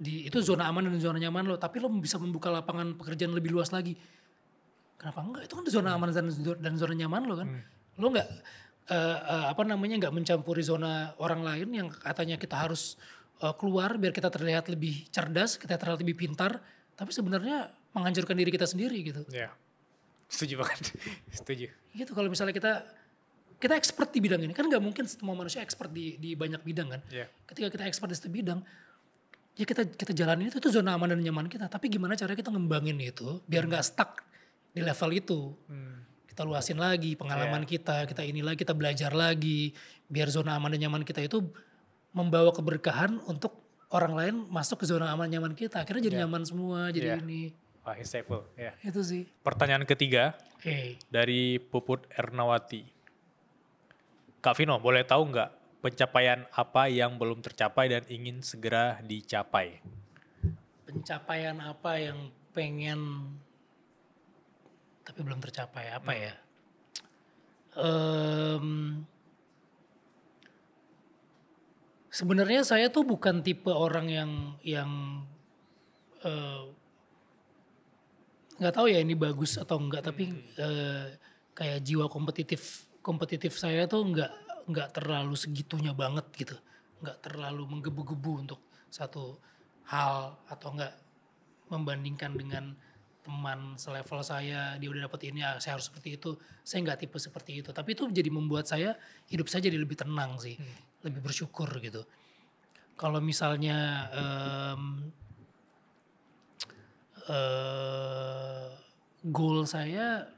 itu zona aman dan zona nyaman lo, tapi lo bisa membuka lapangan pekerjaan lebih luas lagi. Kenapa enggak? Itu kan zona aman dan zona nyaman lo kan. Lo nggak nggak mencampuri zona orang lain yang katanya kita harus keluar biar kita terlihat lebih cerdas, kita terlihat lebih pintar, tapi sebenarnya menghancurkan diri kita sendiri gitu. Setuju banget. Setuju. Gitu kalau misalnya kita expert di bidang ini, kan nggak mungkin semua manusia expert di banyak bidang kan. Ketika kita expert di satu bidang, ya kita jalanin itu zona aman dan nyaman kita. Tapi gimana caranya kita ngembangin itu biar nggak stuck di level itu. Kita luasin lagi pengalaman kita inilah kita belajar lagi biar zona aman dan nyaman kita itu membawa keberkahan untuk orang lain masuk ke zona aman nyaman kita. Akhirnya jadi nyaman semua, jadi ini. Wah, insightful. Itu sih. Pertanyaan ketiga dari Puput Ernawati. Kak Vino, boleh tahu nggak pencapaian apa yang belum tercapai dan ingin segera dicapai? Pencapaian apa yang pengen tapi belum tercapai apa ya? Sebenarnya saya tuh bukan tipe orang yang eh, nggak tahu ya ini bagus atau enggak, tapi kayak jiwa kompetitif saya tuh nggak terlalu segitunya banget gitu, nggak terlalu menggebu-gebu untuk satu hal atau enggak membandingkan dengan teman selevel saya, dia udah dapet ini, saya harus seperti itu. Saya nggak tipe seperti itu. Tapi itu jadi membuat hidup saya jadi lebih tenang sih, lebih bersyukur gitu. Kalau misalnya goal saya,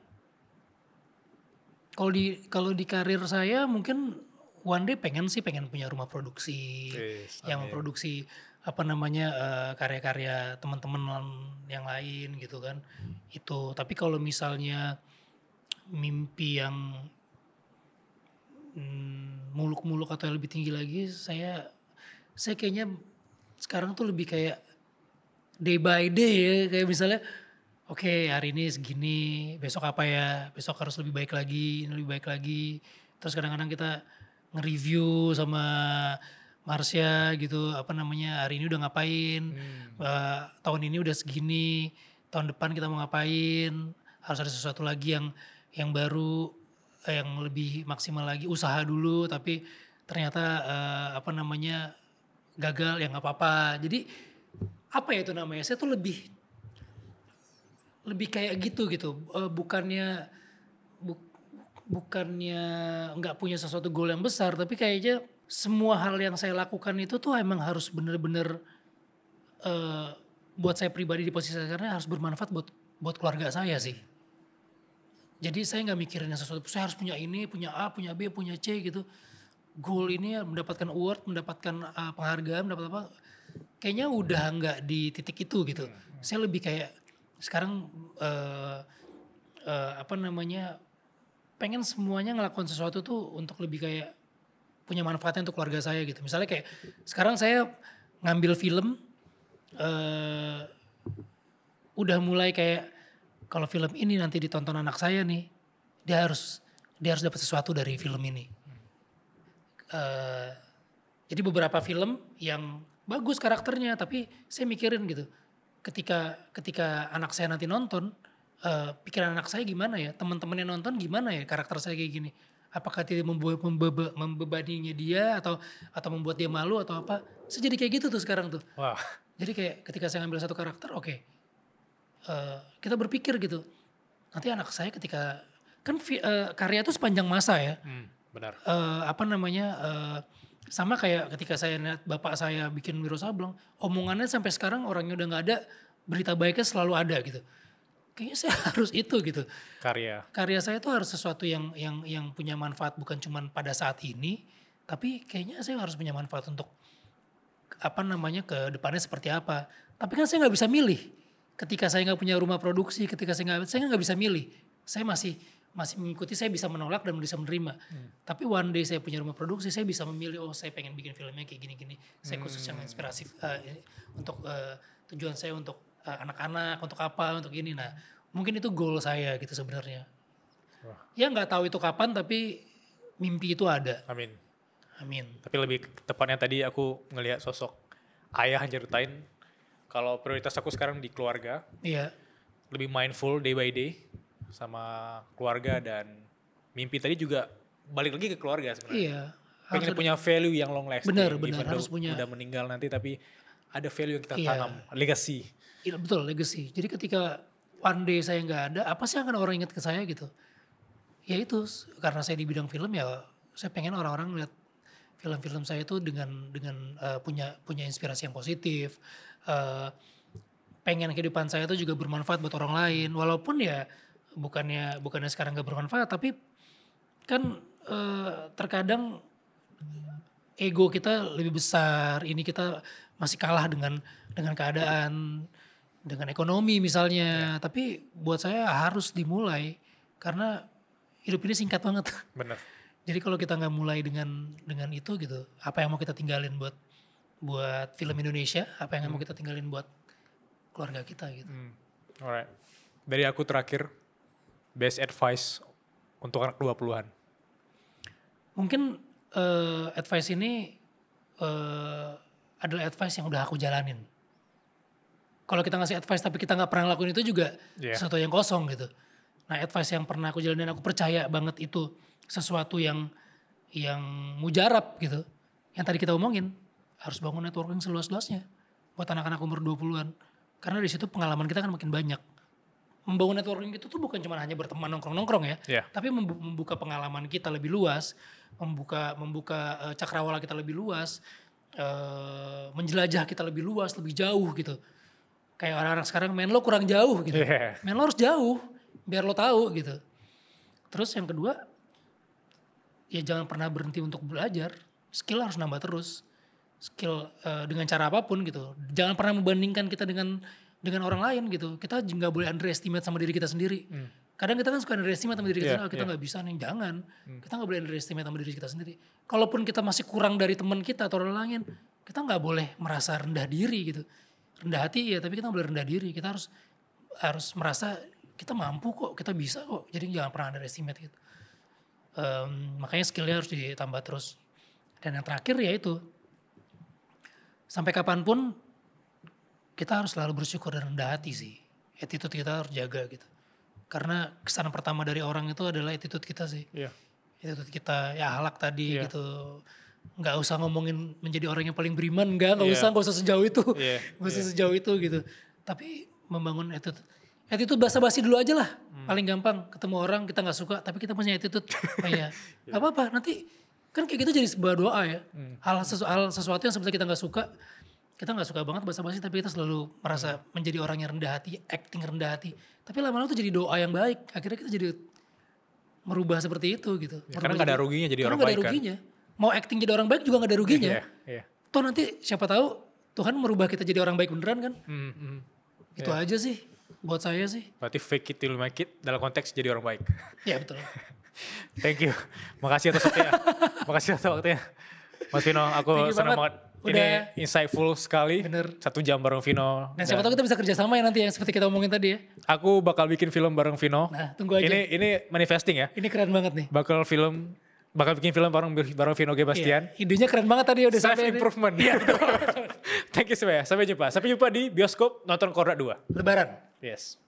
kalau di karir saya mungkin one day pengen punya rumah produksi yang memproduksi karya-karya teman-teman yang lain gitu kan. Itu. Tapi kalau misalnya mimpi yang muluk-muluk atau yang lebih tinggi lagi, saya kayaknya sekarang tuh lebih kayak day by day ya, kayak misalnya oke, hari ini segini, besok apa ya, besok harus lebih baik lagi, ini lebih baik lagi. Terus kadang-kadang kita nge-review sama Marsha gitu, hari ini udah ngapain, tahun ini udah segini, tahun depan kita mau ngapain, harus ada sesuatu lagi yang baru, yang lebih maksimal lagi, usaha dulu tapi ternyata gagal, ya nggak apa-apa. Jadi apa ya itu namanya, saya tuh lebih kayak gitu, bukannya nggak punya sesuatu goal yang besar, tapi kayaknya semua hal yang saya lakukan itu tuh emang harus bener-bener buat saya pribadi di posisi sekarang harus bermanfaat buat keluarga saya sih. Jadi saya nggak mikirin sesuatu, saya harus punya ini, punya A, punya B, punya C gitu. Goal ini mendapatkan award, mendapatkan penghargaan, mendapat apa? Kayaknya udah nggak di titik itu gitu. Saya lebih kayak sekarang pengen semuanya ngelakuin sesuatu tuh untuk lebih kayak punya manfaatnya untuk keluarga saya gitu. Misalnya kayak sekarang saya ngambil film, udah mulai kayak kalau film ini nanti ditonton anak saya nih, dia harus dapat sesuatu dari film ini. Jadi beberapa film yang bagus karakternya, tapi saya mikirin gitu, ketika anak saya nanti nonton, pikiran anak saya gimana ya, teman-temannya nonton gimana ya karakter saya kayak gini, apakah tidak membebaninya dia atau membuat dia malu atau apa. Saya jadi kayak gitu tuh sekarang tuh. Wah. Jadi kayak ketika saya ngambil satu karakter, oke, kita berpikir gitu, nanti anak saya ketika kan karya itu sepanjang masa ya. Benar. Sama kayak ketika saya lihat bapak saya bikin Wiro Sableng, omongannya sampai sekarang orangnya udah nggak ada, berita baiknya selalu ada gitu. Kayaknya saya harus itu gitu. Karya saya tuh harus sesuatu yang punya manfaat, bukan cuma pada saat ini, tapi kayaknya saya harus punya manfaat untuk ke depannya seperti apa. Tapi kan saya nggak bisa milih. Ketika saya nggak punya rumah produksi, saya nggak bisa milih. Saya masih mengikuti, saya bisa menolak dan bisa menerima. Tapi one day saya punya rumah produksi, saya bisa memilih, saya pengen bikin filmnya kayak gini-gini. Saya khusus yang inspiratif untuk tujuan saya untuk anak-anak, untuk apa, untuk ini. Nah, mungkin itu goal saya gitu sebenarnya. Ya nggak tahu itu kapan, tapi mimpi itu ada. Amin. Tapi lebih tepatnya tadi aku ngelihat sosok ayah ceritain kalau prioritas aku sekarang di keluarga. Iya. Lebih mindful day by day sama keluarga, dan mimpi tadi juga balik lagi ke keluarga sebenarnya. Iya. Pengen punya value yang long lasting. Benar, harus punya. Udah meninggal nanti tapi ada value yang kita tanam, legacy. Iya, betul, legacy. Jadi ketika one day saya nggak ada, apa sih yang akan orang ingat ke saya gitu? Ya itu, karena saya di bidang film ya, saya pengen orang-orang lihat film-film saya itu dengan punya inspirasi yang positif. Pengen kehidupan saya itu juga bermanfaat buat orang lain, walaupun ya bukannya sekarang nggak bermanfaat, tapi kan terkadang ego kita lebih besar. Ini kita masih kalah dengan keadaan, dengan ekonomi misalnya. Tapi buat saya harus dimulai karena hidup ini singkat banget. Benar. Jadi kalau kita nggak mulai dengan itu gitu, apa yang mau kita tinggalin buat film Indonesia, apa yang mau kita tinggalin buat keluarga kita gitu. Alright. Dari aku terakhir, best advice untuk anak 20-an. Mungkin advice ini adalah advice yang udah aku jalanin. Kalau kita ngasih advice tapi kita nggak pernah lakuin itu juga sesuatu yang kosong gitu. Nah advice yang pernah aku jalanin, aku percaya banget itu sesuatu yang mujarab gitu. Yang tadi kita omongin, harus bangun networking seluas-luasnya buat anak-anak umur 20-an. Karena di situ pengalaman kita kan makin banyak. Membangun networking itu tuh bukan cuma hanya berteman nongkrong-nongkrong ya, tapi membuka pengalaman kita lebih luas, membuka cakrawala kita lebih luas, menjelajah kita lebih luas, lebih jauh gitu. Kayak orang-orang sekarang, men lo kurang jauh gitu. Men lo harus jauh, biar lo tahu gitu. Terus yang kedua, ya jangan pernah berhenti untuk belajar. Skill harus nambah terus. Skill dengan cara apapun gitu. Jangan pernah membandingkan kita dengan orang lain gitu. Kita nggak boleh underestimate sama diri kita sendiri. Kadang kita kan suka underestimate sama diri kita sendiri. Kita nggak bisa nih, jangan. Kita nggak boleh underestimate sama diri kita sendiri. Kalaupun kita masih kurang dari teman kita atau orang lain, kita nggak boleh merasa rendah diri gitu. Rendah hati ya, tapi kita nggak boleh rendah diri. Kita harus merasa kita mampu kok, kita bisa kok. Jadi jangan pernah underestimate gitu. Makanya skillnya harus ditambah terus. Dan yang terakhir ya itu, sampai kapanpun kita harus selalu bersyukur dan rendah hati sih. Attitude kita harus jaga gitu. Karena kesan pertama dari orang itu adalah attitude kita sih. Attitude kita, ya akhlak tadi gitu. Nggak usah ngomongin menjadi orang yang paling beriman, nggak usah sejauh itu. Nggak usah sejauh itu gitu. Tapi membangun attitude basa-basi dulu aja lah. Paling gampang, ketemu orang kita nggak suka, tapi kita punya attitude. Oh iya, nggak apa-apa, nanti kan kayak gitu jadi sebuah doa ya. Hal sesuatu yang sebenarnya kita nggak suka banget basa-basi, tapi kita selalu merasa menjadi orang yang rendah hati, acting rendah hati. Tapi lama-lama itu jadi doa yang baik. Akhirnya kita jadi merubah seperti itu gitu. Ya, karena nggak ada ruginya jadi orang baik kan. Mau acting jadi orang baik juga gak ada ruginya. Toh nanti siapa tahu Tuhan merubah kita jadi orang baik beneran kan. Itu aja sih buat saya sih. Berarti fake it till make it dalam konteks jadi orang baik. Ya betul. Thank you. Makasih atas waktunya. Mas Vino, aku senang banget. Ini insightful sekali. Bener. 1 jam bareng Vino. Dan siapa tahu kita bisa kerja sama ya nanti yang seperti kita omongin tadi ya. Aku bakal bikin film bareng Vino. Nah tunggu aja. Ini manifesting ya. Ini keren banget nih. Bakal bikin film bareng Vino G. Bastian. Idenya keren banget tadi udah sampai improvement. Iya. Thank you semuanya. Sampai jumpa di bioskop nonton Korda 2. Lebaran. Yes.